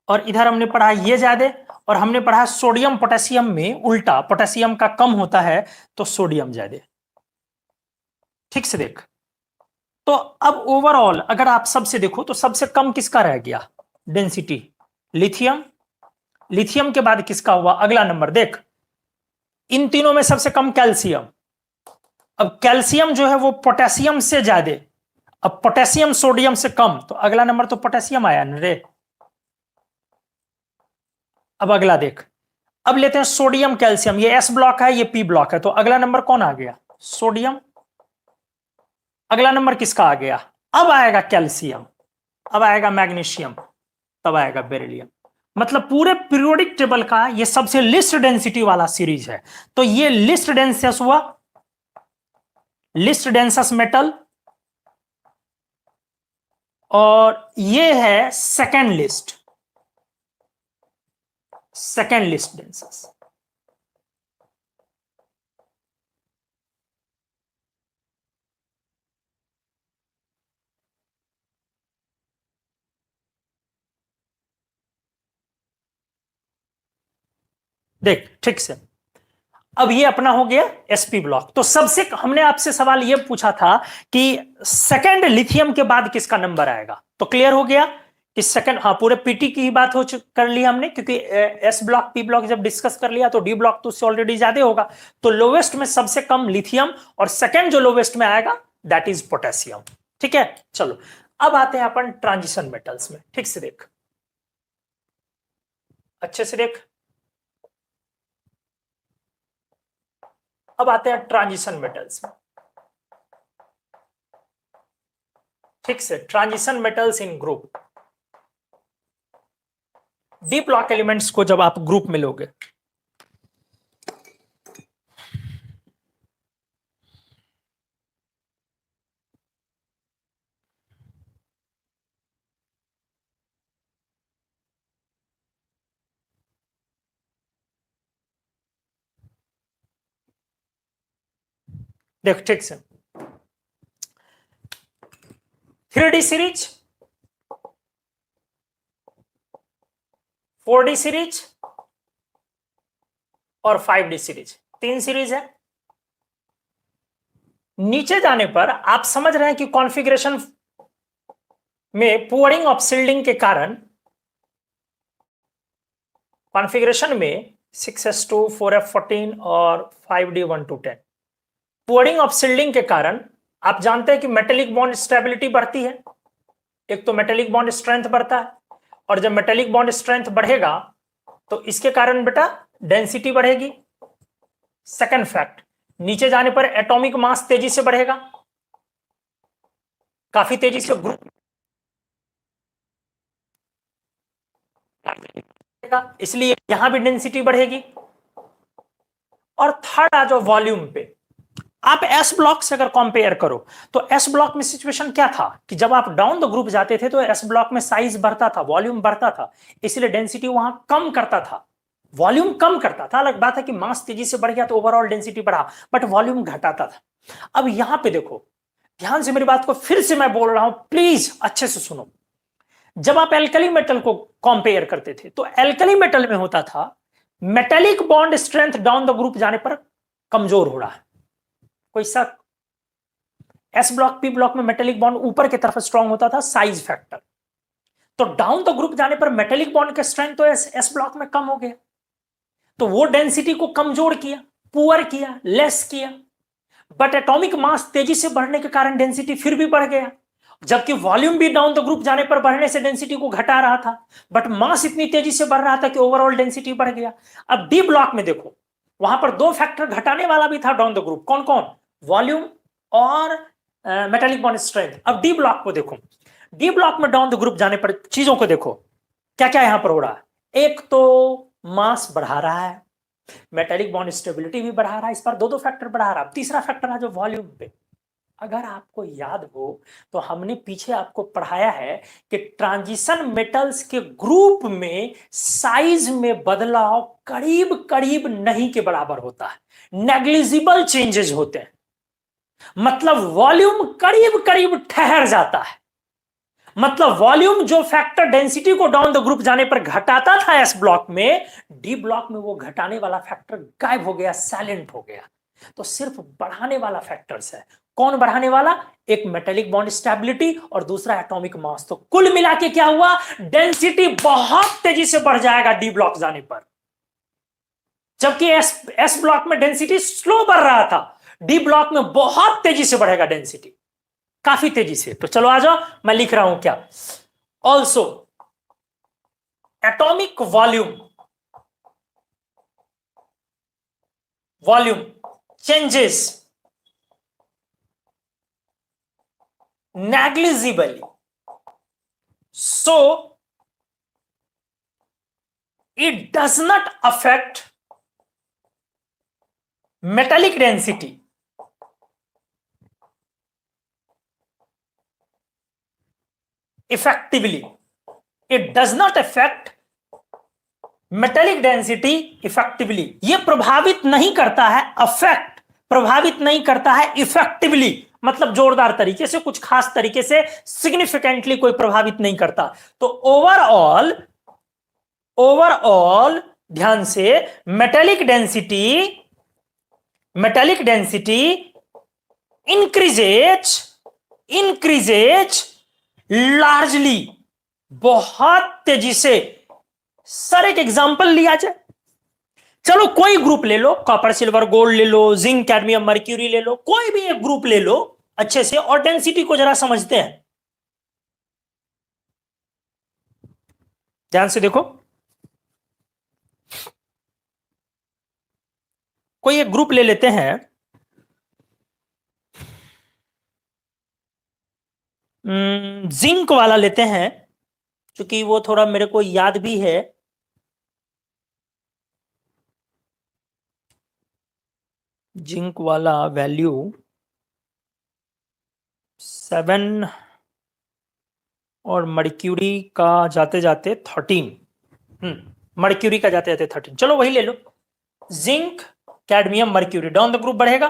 Speaker 1: और इधर हमने पढ़ा ये ज्यादा, और हमने पढ़ा सोडियम पोटेशियम में उल्टा, पोटेशियम का कम होता है तो सोडियम ज्यादा। ठीक से देख। तो अब ओवरऑल अगर आप सबसे देखो तो सबसे कम किसका रह गया डेंसिटी? लिथियम। लिथियम के बाद किसका हुआ अगला नंबर? देख इन तीनों में सबसे कम कैल्शियम। अब कैल्शियम जो है वो पोटेशियम से ज्यादा, अब पोटेशियम सोडियम से कम, तो अगला नंबर तो पोटेशियम आया न रे। अब अगला देख, अब लेते हैं सोडियम कैल्शियम, ये एस ब्लॉक है, ये पी ब्लॉक है, तो अगला नंबर कौन आ गया? सोडियम। अगला नंबर किसका आ गया? अब आएगा कैल्शियम, अब आएगा मैग्नीशियम, तब आएगा बेरिलियम। मतलब पूरे पीरियोडिक टेबल का ये सबसे लिस्ट डेंसिटी वाला सीरीज है। तो ये लिस्ट डेंसस हुआ, लिस्ट डेंसस मेटल, और ये है सेकेंड लिस्ट, सेकेंड लिस्ट डेंसस। देख ठीक से, अब ये अपना हो गया एसपी ब्लॉक। तो सबसे हमने आपसे सवाल ये पूछा था कि सेकंड लिथियम के बाद किसका नंबर आएगा, तो क्लियर हो गया कि सेकंड, हाँ पूरे पीटी की ही बात कर ली हमने, क्योंकि एस ब्लॉक पी ब्लॉक जब डिस्कस कर लिया तो डी ब्लॉक तो उससे ऑलरेडी ज्यादा होगा। तो लोवेस्ट में सबसे कम लिथियम, और सेकंड जो लोवेस्ट में आएगा दैट इज पोटेशियम। ठीक है, चलो अब आते हैं अपन ट्रांजिशन मेटल्स में। ठीक से देख, अच्छे से देख, अब आते हैं ट्रांजिशन मेटल्स में। ठीक से, transition metals in group, D block elements को जब आप ग्रुप में लोगे, देख ठीक से 3D सीरीज, 4D सीरीज और 5D सीरीज, 3 सीरीज है। नीचे जाने पर आप समझ रहे हैं कि कॉन्फ़िगरेशन में पुअरिंग ऑफ शील्डिंग के कारण, कॉन्फ़िगरेशन में 6s2 4f14 और 5d 1 to 10, पुअरिंग ऑफ शील्डिंग के कारण आप जानते हैं कि मेटेलिक बॉन्ड स्टेबिलिटी बढ़ती है। एक तो मेटेलिक बॉन्ड स्ट्रेंथ बढ़ता है, और जब मेटेलिक बॉन्ड स्ट्रेंथ बढ़ेगा तो इसके कारण बेटा डेंसिटी बढ़ेगी। सेकंड फैक्ट, नीचे जाने पर एटॉमिक मास तेजी से बढ़ेगा, काफी तेजी से ग्रुप, इसलिए यहां भी डेंसिटी बढ़ेगी। और थर्ड आ जाओ वॉल्यूम पे, आप एस ब्लॉक से अगर कंपेयर करो तो एस ब्लॉक में सिचुएशन क्या था कि जब आप डाउन द ग्रुप जाते थे तो एस ब्लॉक में साइज बढ़ता था, वॉल्यूम बढ़ता था, इसलिए डेंसिटी वहां कम करता था, वॉल्यूम कम करता था। अलग बात है कि मास तेजी से बढ़ गया तो ओवरऑल डेंसिटी बढ़ा, बट वॉल्यूम घटाता था। अब यहां पे देखो, ध्यान से मेरी बात को फिर से मैं बोल रहा हूं, प्लीज अच्छे से सुनो। जब आप एल्कली मेटल को कंपेयर करते थे तो एल्कली मेटल में होता था metallic bond strength down the group जाने पर कमजोर हो रहा है, कोई शक? एस ब्लॉक पी ब्लॉक में मेटेलिक बॉन्ड ऊपर की तरफ स्ट्रांग होता था, साइज फैक्टर। तो डाउन द ग्रुप जाने पर मेटेलिक बॉन्ड का स्ट्रेंथ तो एस ब्लॉक में कम हो गया, तो वो डेंसिटी को कमजोर किया, पुअर किया, लेस किया। बट एटॉमिक मास तेजी से बढ़ने के कारण डेंसिटी फिर भी बढ़ गया, जबकि वॉल्यूम भी डाउन द ग्रुप जाने पर बढ़ने से डेंसिटी को घटा रहा था, बट मास इतनी तेजी से बढ़ रहा था कि ओवरऑल डेंसिटी बढ़ गया। अब डी ब्लॉक में देखो, वहां पर दो फैक्टर घटाने वाला भी था डाउन द ग्रुप, कौन कौन? वॉल्यूम और मेटालिक बॉन्ड स्ट्रेंथ। अब डी ब्लॉक को देखो, डी ब्लॉक में डाउन द ग्रुप जाने पर चीजों को देखो, क्या क्या यहां पर हो रहा है। एक तो मास बढ़ा रहा है, मेटालिक बॉन्ड स्टेबिलिटी भी बढ़ा रहा है, इस पर दो फैक्टर बढ़ा रहा है। तीसरा फैक्टर है जो वॉल्यूम पे, अगर आपको याद हो तो हमने पीछे आपको पढ़ाया है कि ट्रांजिशन मेटल्स के ग्रुप में साइज में बदलाव करीब करीब नहीं के बराबर होता है, नेग्लिजिबल चेंजेस होते हैं, मतलब वॉल्यूम करीब करीब ठहर जाता है। मतलब वॉल्यूम जो फैक्टर डेंसिटी को डाउन द ग्रुप जाने पर घटाता था एस ब्लॉक में, डी ब्लॉक में वो घटाने वाला फैक्टर गायब हो गया, साइलेंट हो गया। तो सिर्फ बढ़ाने वाला फैक्टर्स है। कौन बढ़ाने वाला? एक मेटेलिक बॉन्ड स्टेबिलिटी और दूसरा एटॉमिक मास। तो कुल मिला के क्या हुआ? डेंसिटी बहुत तेजी से बढ़ जाएगा डी ब्लॉक जाने पर, जबकि एस ब्लॉक में डेंसिटी स्लो बढ़ रहा था, डी ब्लॉक में बहुत तेजी से बढ़ेगा डेंसिटी, काफी तेजी से। तो चलो आ जाओ, मैं लिख रहा हूं क्या। Also atomic volume changes negligibly, so it does not affect metallic density. Effectively, it does not affect metallic density effectively, ये प्रभावित नहीं करता है, अफेक्ट प्रभावित नहीं करता है, इफेक्टिवली मतलब जोरदार तरीके से, कुछ खास तरीके से, सिग्निफिकेंटली कोई प्रभावित नहीं करता। तो ओवरऑल ध्यान से, मेटेलिक डेंसिटी इंक्रीजेज लार्जली, बहुत तेजी से। सर एक एग्जांपल लिया जाए, चलो कोई ग्रुप ले लो, कॉपर सिल्वर गोल्ड ले लो, जिंक कैडमियम मर्क्यूरी ले लो, कोई भी एक ग्रुप ले लो अच्छे से, और डेंसिटी को जरा समझते हैं, ध्यान से देखो। कोई एक ग्रुप ले लेते हैं, जिंक वाला लेते हैं, क्योंकि वो थोड़ा मेरे को याद भी है। जिंक वाला वैल्यू 7 और मर्क्यूरी का जाते जाते 13, मर्क्यूरी का जाते जाते 13, चलो वही ले लो। Zinc cadmium mercury, down the group बढ़ेगा।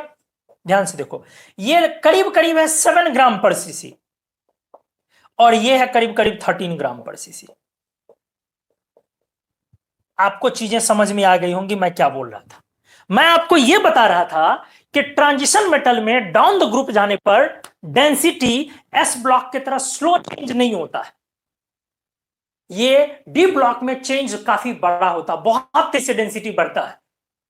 Speaker 1: ध्यान से देखो, ये करीब करीब है 7 ग्राम पर सीसी, और ये है करीब करीब 13 ग्राम पर सीसी। आपको चीजें समझ में आ गई होंगी मैं क्या बोल रहा था। मैं आपको यह बता रहा था कि ट्रांजिशन मेटल में डाउन द ग्रुप जाने पर डेंसिटी एस ब्लॉक की तरह स्लो चेंज नहीं होता है, ये डी ब्लॉक में चेंज काफी बड़ा होता है, बहुत तेजी से डेंसिटी बढ़ता है,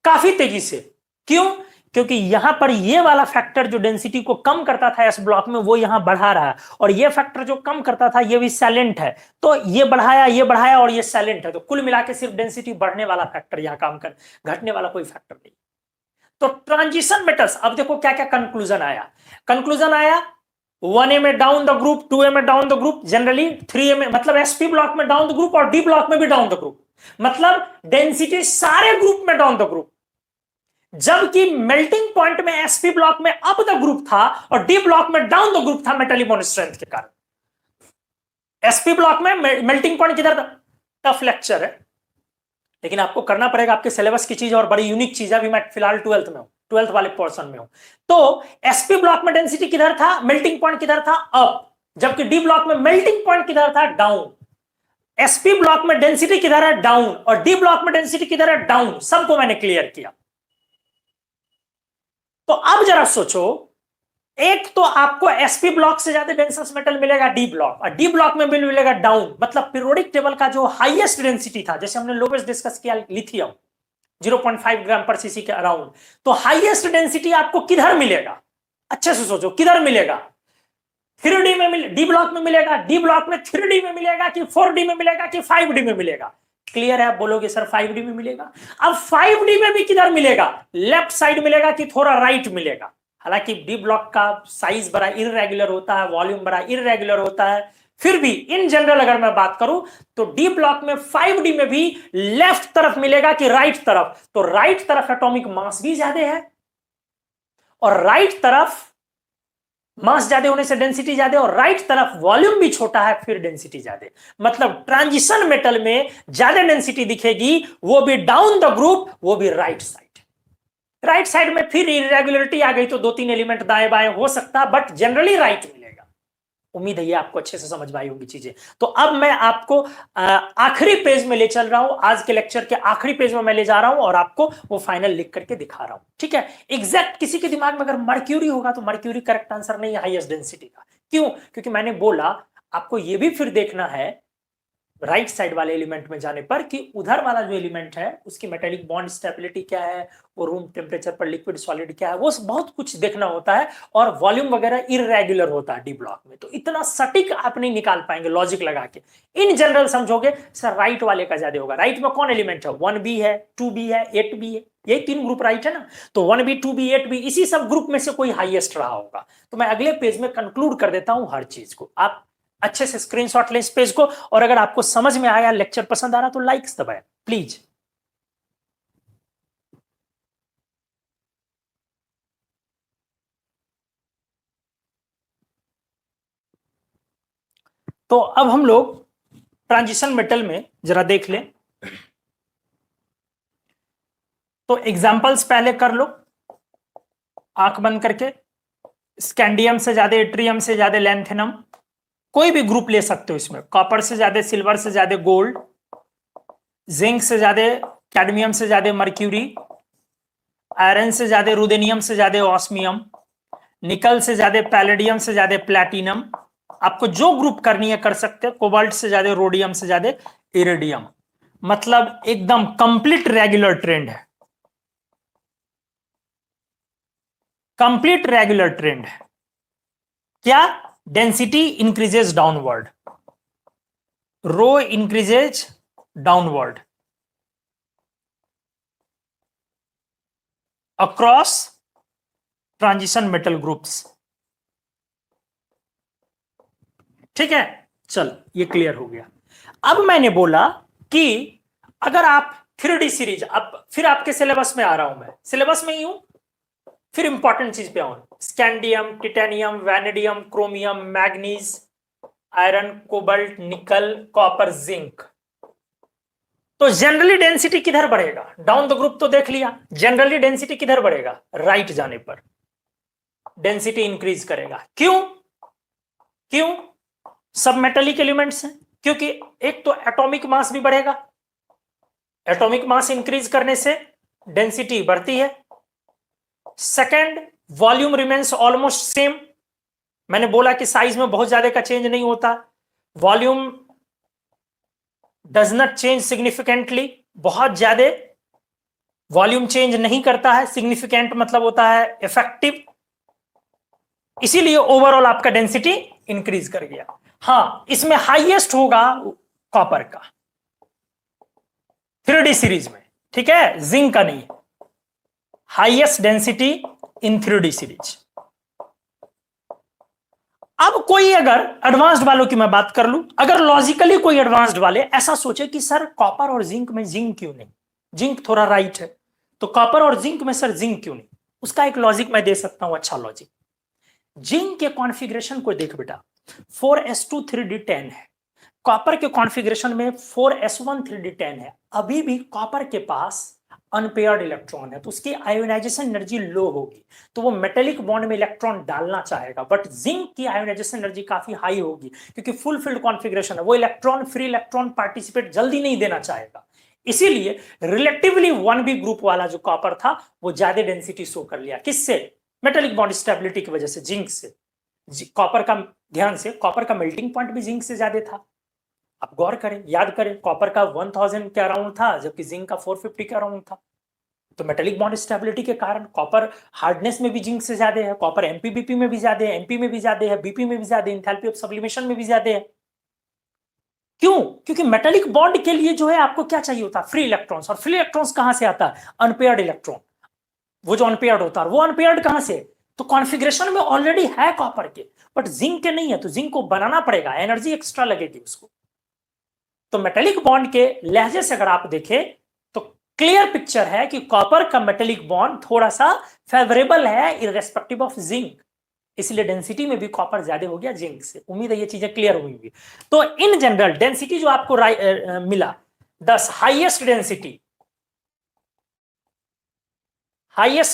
Speaker 1: काफी तेजी से। क्यों? क्योंकि यहां पर ये वाला फैक्टर जो डेंसिटी को कम करता था एस ब्लॉक में, वो यहां बढ़ा रहा है, और ये फैक्टर जो कम करता था ये भी साइलेंट है, तो ये बढ़ाया और ये साइलेंट है। तो कुल मिला के सिर्फ डेंसिटी बढ़ने वाला फैक्टर यहां काम कर, घटने वाला कोई फैक्टर नहीं। तो ट्रांजिशन मेटल्स, अब देखो क्या क्या कंक्लूजन आया। 1A में डाउन द ग्रुप, 2A में down the group, generally 3A में, मतलब एसपी ब्लॉक में डाउन द ग्रुप और डी ब्लॉक में भी डाउन द ग्रुप, मतलब डेंसिटी सारे ग्रुप में डाउन द ग्रुप। जबकि मेल्टिंग पॉइंट में एसपी ब्लॉक में अप द ग्रुप था और डी ब्लॉक में डाउन द ग्रुप था मेटेलिक बॉन्ड स्ट्रेंथ के कारण। एसपी ब्लॉक में मेल्टिंग पॉइंट किधर था? टफ लेक्चर है, लेकिन आपको करना पड़ेगा, आपके सिलेबस की चीज और बड़ी यूनिक चीज है। अभी मैं फिलहाल 12th में हूं, 12th वाले पोर्शन में हूं। तो एसपी ब्लॉक में डेंसिटी किधर था? मेल्टिंग पॉइंट किधर था? अप। जबकि डी ब्लॉक में मेल्टिंग पॉइंट किधर था? डाउन। एसपी ब्लॉक में डेंसिटी किधर है? डाउन। और डी ब्लॉक में डेंसिटी किधर है? डाउन। सबको मैंने क्लियर किया। तो अब जरा सोचो, एक तो आपको sp ब्लॉक से ज्यादा डेंसस मेटल मिलेगा डी ब्लॉक, और डी ब्लॉक में मिलेगा डाउन, मतलब पीरियोडिक टेबल का जो हाईएस्ट डेंसिटी था, जैसे हमने लोवेस्ट डिस्कस किया लिथियम 0.5 ग्राम पर सीसी के अराउंड, तो हाईएस्ट डेंसिटी आपको किधर मिलेगा, अच्छे से सोचो किधर मिलेगा, 3D में डी ब्लॉक में मिलेगा, डी ब्लॉक में 3D में मिलेगा कि 4D में मिलेगा कि 5D में मिलेगा। क्लियर है? आप बोलोगे सर 5D में मिलेगा। अब 5D में भी किधर मिलेगा, लेफ्ट साइड मिलेगा कि थोड़ा राइट मिलेगा। हालांकि डी ब्लॉक का साइज बड़ा इररेगुलर होता है, वॉल्यूम बड़ा इररेगुलर होता है, फिर भी इन जनरल अगर मैं बात करूं तो डी ब्लॉक में 5D में भी लेफ्ट तरफ मिलेगा कि राइट तरफ, तो राइट तरफ एटॉमिक मास भी ज्यादा है, और राइट तरफ मास ज्यादा होने से डेंसिटी ज्यादा, और राइट तरफ वॉल्यूम भी छोटा है फिर डेंसिटी ज्यादा। मतलब ट्रांजिशन मेटल में ज्यादा डेंसिटी दिखेगी, वो भी डाउन द ग्रुप, वो भी राइट साइड। राइट साइड में फिर इरेगुलरिटी आ गई तो 2-3 एलिमेंट दाएं बाएं हो सकता, बट जनरली राइट मिलेगा। उम्मीद है ये आपको अच्छे से समझ में आई होगी चीजें। तो अब मैं आपको आखिरी पेज में ले चल रहा हूं, आज के लेक्चर के आखिरी पेज में मैं ले जा रहा हूं और आपको वो फाइनल लिख करके दिखा रहा हूं, ठीक है। एग्जैक्ट किसी के दिमाग में अगर मर्क्यूरी होगा तो मर्क्यूरी करेक्ट आंसर नहीं है हाईएस्ट डेंसिटी का। क्यों? क्योंकि मैंने बोला आपको ये भी फिर देखना है राइट साइड वाले एलिमेंट में जाने पर कि उधर वाला जो एलिमेंट है उसकी मेटेलिक बॉन्ड स्टेबिलिटी क्या है, वो रूम टेम्परेचर पर लिक्विड सॉलिड क्या है, वो बहुत कुछ देखना होता है, और वॉल्यूम वगैरह इररेगुलर होता है डी ब्लॉक में, तो इतना सटीक आप नहीं निकाल पाएंगे लॉजिक लगा के। इन जनरल समझोगे सर राइट वाले का ज्यादा होगा। राइट में कौन एलिमेंट है, 1b है, 2b है, 8b है, यही 3 ग्रुप राइट है ना, तो 1b 2b 8b इसी सब ग्रुप में से कोई हाईएस्ट रहा होगा। तो मैं अगले पेज में कंक्लूड कर देता हूं हर चीज को, आप अच्छे से स्क्रीनशॉट लें इस पेज को, और अगर आपको समझ में आया, लेक्चर पसंद आ रहा तो लाइक्स दबाएं प्लीज। तो अब हम लोग ट्रांजिशन मेटल में जरा देख लें, तो एग्जांपल्स पहले कर लो आंख बंद करके। स्कैंडियम से ज्यादा एट्रियम से ज्यादा लैंथेनम, कोई भी ग्रुप ले सकते हो इसमें, कॉपर से ज्यादा सिल्वर से ज्यादा गोल्ड, जिंक से ज्यादा कैडमियम से ज्यादा मर्क्यूरी, आयरन से ज्यादा रुदेनियम से ज्यादा ऑस्मियम, निकल से ज्यादा पैलेडियम से ज्यादा प्लैटिनम, आपको जो ग्रुप करनी है कर सकते हैं, कोबाल्ट से ज्यादा रोडियम से ज्यादा इरिडियम। मतलब एकदम कंप्लीट रेगुलर ट्रेंड है, कंप्लीट रेगुलर ट्रेंड है। क्या? Density increases downward, rho increases downward across transition metal groups. ठीक है, चल ये क्लियर हो गया। अब मैंने बोला कि अगर आप 3D सीरीज, अब फिर आपके सिलेबस में आ रहा हूं मैं, सिलेबस में ही हूं, फिर इंपॉर्टेंट चीज पे आऊं। Scandium, titanium, vanadium, chromium, manganese, iron, cobalt, निकल, कॉपर, जिंक। तो जनरली डेंसिटी किधर बढ़ेगा, डाउन द ग्रुप तो देख लिया, जनरली डेंसिटी किधर बढ़ेगा, राइट जाने पर डेंसिटी इंक्रीज करेगा। क्यों? क्यों? सब मेटेलिक एलिमेंट्स हैं, क्योंकि एक तो एटॉमिक मास भी बढ़ेगा, एटॉमिक मास इंक्रीज करने से डेंसिटी बढ़ती है। Second, volume remains almost same, मैंने बोला कि साइज में बहुत ज्यादा का चेंज नहीं होता, volume does not change significantly, बहुत ज्यादा वॉल्यूम चेंज नहीं करता है, सिग्निफिकेंट मतलब होता है इफेक्टिव, इसीलिए ओवरऑल आपका डेंसिटी इंक्रीज कर गया। हाँ, इसमें हाईएस्ट होगा कॉपर का 3D सीरीज में, ठीक है, जिंक का नहीं, highest density in 3D series. अब कोई अगर एडवांस्ड वालों की मैं बात कर लूं, अगर लॉजिकली कोई एडवांस्ड वाले ऐसा सोचे कि सर कॉपर और जिंक में जिंक क्यों नहीं, जिंक थोड़ा राइट है, तो कॉपर और जिंक में सर जिंक क्यों नहीं, उसका एक लॉजिक मैं दे सकता हूं, अच्छा लॉजिक। जिंक के कॉन्फ़िगरेशन को देख बेटा, 4s2 3d10 है, कॉपर के कॉन्फ़िगरेशन में 4s1 3d10 है, अभी भी कॉपर के पास अनपेयर्ड इलेक्ट्रॉन है, तो उसकी आयोनाइजेशन एनर्जी लो होगी, तो वो मेटेलिक बॉन्ड में इलेक्ट्रॉन डालना चाहेगा, बट जिंक की आयोनाइजेशन एनर्जी काफी हाई होगी क्योंकि फुल फील्ड कॉन्फ़िगरेशन है, वो इलेक्ट्रॉन फ्री इलेक्ट्रॉन पार्टिसिपेट जल्दी नहीं देना चाहेगा, इसीलिए रिलेटिवली 1b ग्रुप वाला जो कॉपर था वो ज्यादा डेंसिटी शो कर लिया, किससे, मेटेलिक बॉन्ड स्टेबिलिटी की वजह से जिंक से। कॉपर का, ध्यान से, कॉपर का मेल्टिंग पॉइंट भी जिंक से ज्यादा था। आप गौर करें, याद करें, कॉपर का 1000 के अराउंड था जबकि जिंक का 450 के अराउंड था। तो मेटेलिक बॉन्ड स्टेबिलिटी के कारण कॉपर हार्डनेस में भी जिंक से ज्यादा है, कॉपर एमपीबीपी में भी ज्यादा है, एमपी में भी ज्यादा है, बीपी में भी ज्यादा है, एंथैल्पी ऑफ सब्लिमेशन में भी ज्यादा है। क्यों? क्योंकि मेटेलिक बॉन्ड के लिए जो है आपको क्या चाहिए होता है? Free electrons. और फ्री इलेक्ट्रॉन्स कहां से आता है? Unpaired electron. वो जो अनपेयर्ड होता है वो अनपेयर्ड कहां से? तो कॉन्फ़िगरेशन में ऑलरेडी है कॉपर के, बट जिंक के नहीं है, तो जिंक को बनाना पड़ेगा, एनर्जी एक्स्ट्रा लगेगी उसको। तो मेटेलिक बॉन्ड के लहजे से अगर आप देखें तो क्लियर पिक्चर है कि कॉपर का मेटेलिक बॉन्ड थोड़ा सा फेवरेबल है इररेस्पेक्टिव ऑफ जिंक, इसलिए डेंसिटी में भी कॉपर ज्यादा हो गया जिंक से। उम्मीद है ये चीजें क्लियर हुई होंगी। तो इन जनरल डेंसिटी जो आपको मिला, 10 highest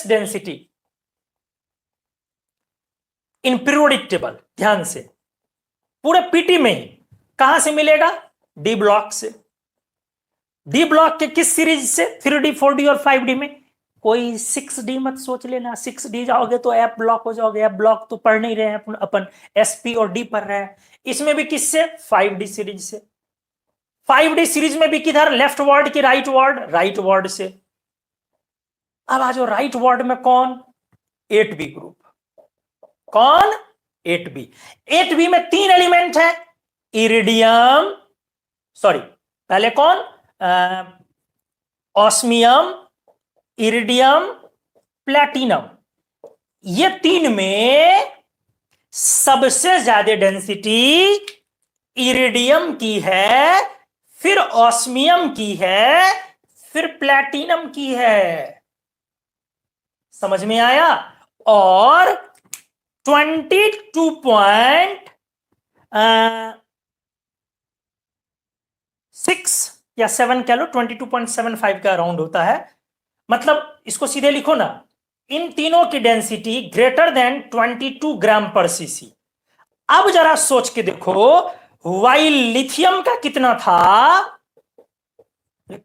Speaker 1: density in periodic table, ध्यान से, पूरे पीटी में ही कहां से मिलेगा? डी ब्लॉक से। डी ब्लॉक के किस सीरीज से? 3D 4D और 5D में। कोई 6D मत सोच लेना, 6D जाओगे तो एफ ब्लॉक हो जाओगे, एफ ब्लॉक तो पढ़ नहीं रहे हैं अपन, एसपी और डी पढ़ रहे हैं। इसमें भी किससे? 5D सीरीज से। 5D सीरीज में भी किधर? लेफ्ट वार्ड की राइट वार्ड? राइट वार्ड से। अब आ जाओ राइट वार्ड में कौन? 8B group. कौन? 8B। 8B में 3 एलिमेंट है, इरिडियम, सॉरी पहले कौन? Osmium, iridium, platinum. ये 3 में सबसे ज्यादा डेंसिटी इरिडियम की है, फिर ऑस्मियम की है, फिर प्लैटिनम की है। समझ में आया? और 22.6 या 7 कह लो, 22.75 का अराउंड होता है। मतलब इसको सीधे लिखो ना, इन तीनों की डेंसिटी ग्रेटर देन 22 ग्राम पर सीसी। अब जरा सोच के देखो, वाइल लिथियम का कितना था?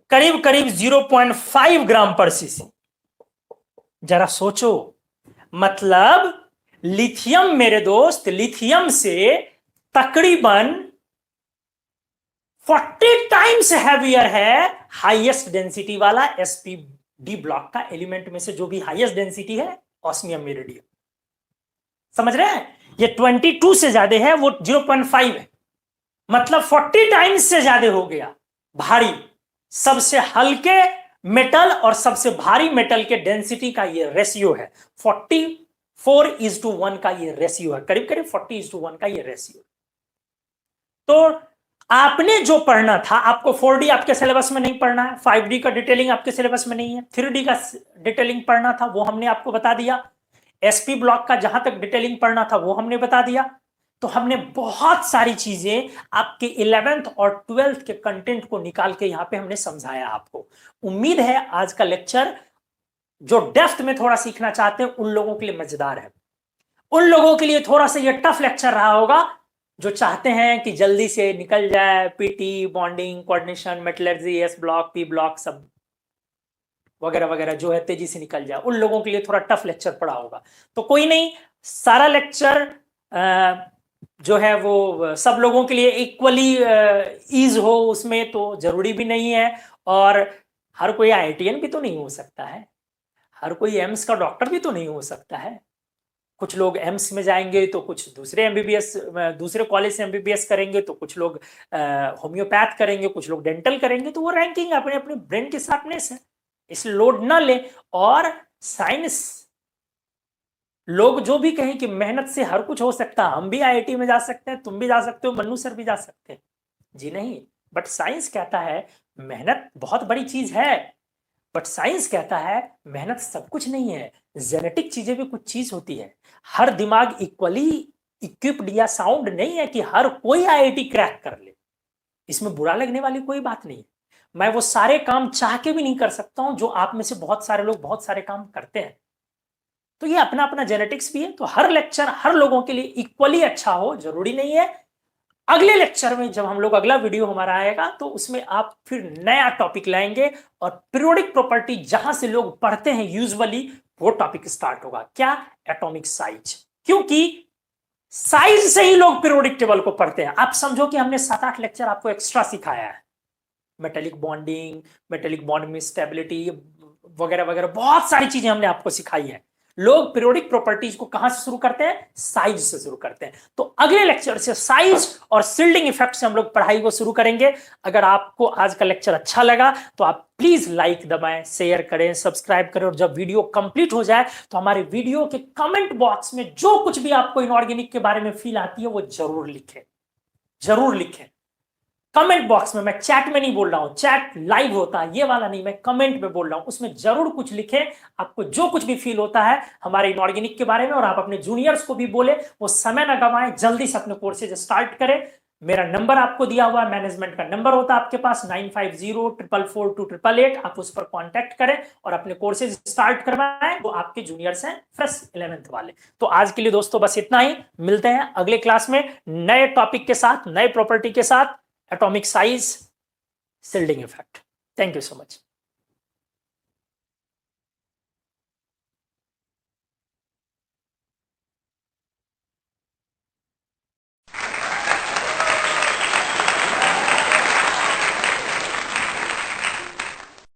Speaker 1: करीब करीब 0.5 ग्राम पर सीसी। जरा सोचो, मतलब लिथियम मेरे दोस्त, लिथियम से तकरीबन 40 टाइम्स हैवियर है हाईएस्ट डेंसिटी वाला एसपीडी ब्लॉक का एलिमेंट में से जो भी हाईएस्ट डेंसिटी है, ऑस्मियम इरिडियम। समझ रहे हैं? ये 22 से ज्यादा है, वो 0.5 है, मतलब 40 टाइम्स से ज्यादा हो गया भारी। सबसे हल्के मेटल और सबसे भारी मेटल के डेंसिटी का ये रेशियो है, 44:1 का ये रेशियो है, करीब करीब 40:1 का ये रेशियो। तो आपने जो पढ़ना था, आपको 4D आपके सिलेबस में नहीं पढ़ना है, 5D का डिटेलिंग आपके सिलेबस में नहीं है, 3D का डिटेलिंग पढ़ना था, वो हमने आपको बता दिया। एसपी ब्लॉक का जहां तक डिटेलिंग पढ़ना था वो हमने बता दिया। तो हमने बहुत सारी चीजें आपके 11th और 12th के कंटेंट को निकाल के यहां पे हमने समझाया आपको। उम्मीद है आज का लेक्चर जो डेप्थ में थोड़ा सीखना चाहते हैं उन लोगों के लिए मजेदार है। उन लोगों के लिए थोड़ा सा ये टफ लेक्चर रहा होगा जो चाहते हैं कि जल्दी से निकल जाए PT, bonding, coordination, metallurgy, S block, P block, सब वगैरह वगैरह जो है तेजी से निकल जाए, उन लोगों के लिए थोड़ा टफ लेक्चर पड़ा होगा। तो कोई नहीं, सारा लेक्चर जो है वो सब लोगों के लिए इक्वली ईज हो उसमें तो जरूरी भी नहीं है। और हर कोई आईआईटीएन भी तो नहीं हो सकता है, हर कोई एम्स का डॉक्टर भी तो नहीं हो सकता है। कुछ लोग एम्स में जाएंगे तो कुछ दूसरे एमबीबीएस, दूसरे कॉलेज से एमबीबीएस करेंगे, तो कुछ लोग होम्योपैथ करेंगे, कुछ लोग डेंटल करेंगे। तो वो रैंकिंग अपने अपने ब्रेन के शार्पनेस है, इसलिए लोड ना ले। और साइंस, लोग जो भी कहें कि मेहनत से हर कुछ हो सकता है, हम भी आईआईटी में जा सकते हैं, तुम भी जा सकते हो, मन्नू सर भी जा सकते हैं, जी नहीं। बट साइंस कहता है मेहनत बहुत बड़ी चीज है, बट साइंस कहता है मेहनत सब कुछ नहीं है, जेनेटिक चीजें भी कुछ चीज होती है। हर दिमाग इक्वली इक्विप्ड या साउंड नहीं है कि हर कोई आईआईटी क्रैक कर ले, इसमें बुरा लगने वाली कोई बात नहीं है। मैं वो सारे काम चाह के भी नहीं कर सकता हूं जो आप में से बहुत सारे लोग बहुत सारे काम करते हैं। तो ये अपना अपना जेनेटिक्स भी है। तो हर लेक्चर हर लोगों के लिए इक्वली अच्छा हो जरूरी नहीं है। अगले लेक्चर में जब हम लोग अगला वीडियो हमारा आएगा तो उसमें आप फिर नया टॉपिक लाएंगे और पीरियोडिक प्रॉपर्टी जहां से लोग पढ़ते हैं यूजुअली वो टॉपिक स्टार्ट होगा। क्या? Atomic size. क्योंकि साइज से ही लोग पीरियोडिक टेबल को पढ़ते हैं। आप समझो कि हमने 7-8 लेक्चर आपको एक्स्ट्रा सिखाया है, मेटेलिक बॉन्डिंग, मेटेलिक बॉन्ड में स्टेबिलिटी वगैरह वगैरह, बहुत सारी चीजें हमने आपको सिखाई है। लोग पीरियोडिक प्रॉपर्टीज को कहां से शुरू करते हैं? साइज से शुरू करते हैं। तो अगले लेक्चर से साइज और शिल्डिंग इफेक्ट से हम लोग पढ़ाई को शुरू करेंगे। अगर आपको आज का लेक्चर अच्छा लगा तो आप प्लीज लाइक दबाएं, शेयर करें, सब्सक्राइब करें, और जब वीडियो कंप्लीट हो जाए तो हमारे वीडियो के कमेंट बॉक्स में जो कुछ भी आपको इनऑर्गेनिक के बारे में फील आती है वो जरूर लिखें, जरूर लिखें कमेंट बॉक्स में। मैं चैट में नहीं बोल रहा हूं, चैट लाइव होता है ये वाला नहीं, मैं कमेंट में बोल रहा हूं। उसमें जरूर कुछ लिखें, आपको जो कुछ भी फील होता है हमारे इनऑर्गेनिक के बारे में, और आप अपने जूनियर्स को भी बोले। वो समय ना गवाएं, जल्दी से अपने कोर्सेज स्टार्ट करें। मेरा नंबर आपको दिया हुआ है, मैनेजमेंट का नंबर होता है आपके पास 9504442888। आप उस पर कांटेक्ट करें और अपने कोर्सेज स्टार्ट करवाएं। वो आपके जूनियर्स हैं फ्रेश 11th वाले। तो आज के लिए दोस्तों बस इतना ही। मिलते हैं अगले क्लास में नए टॉपिक के साथ, नए प्रॉपर्टी के साथ, atomic size, shielding effect. Thank you so much.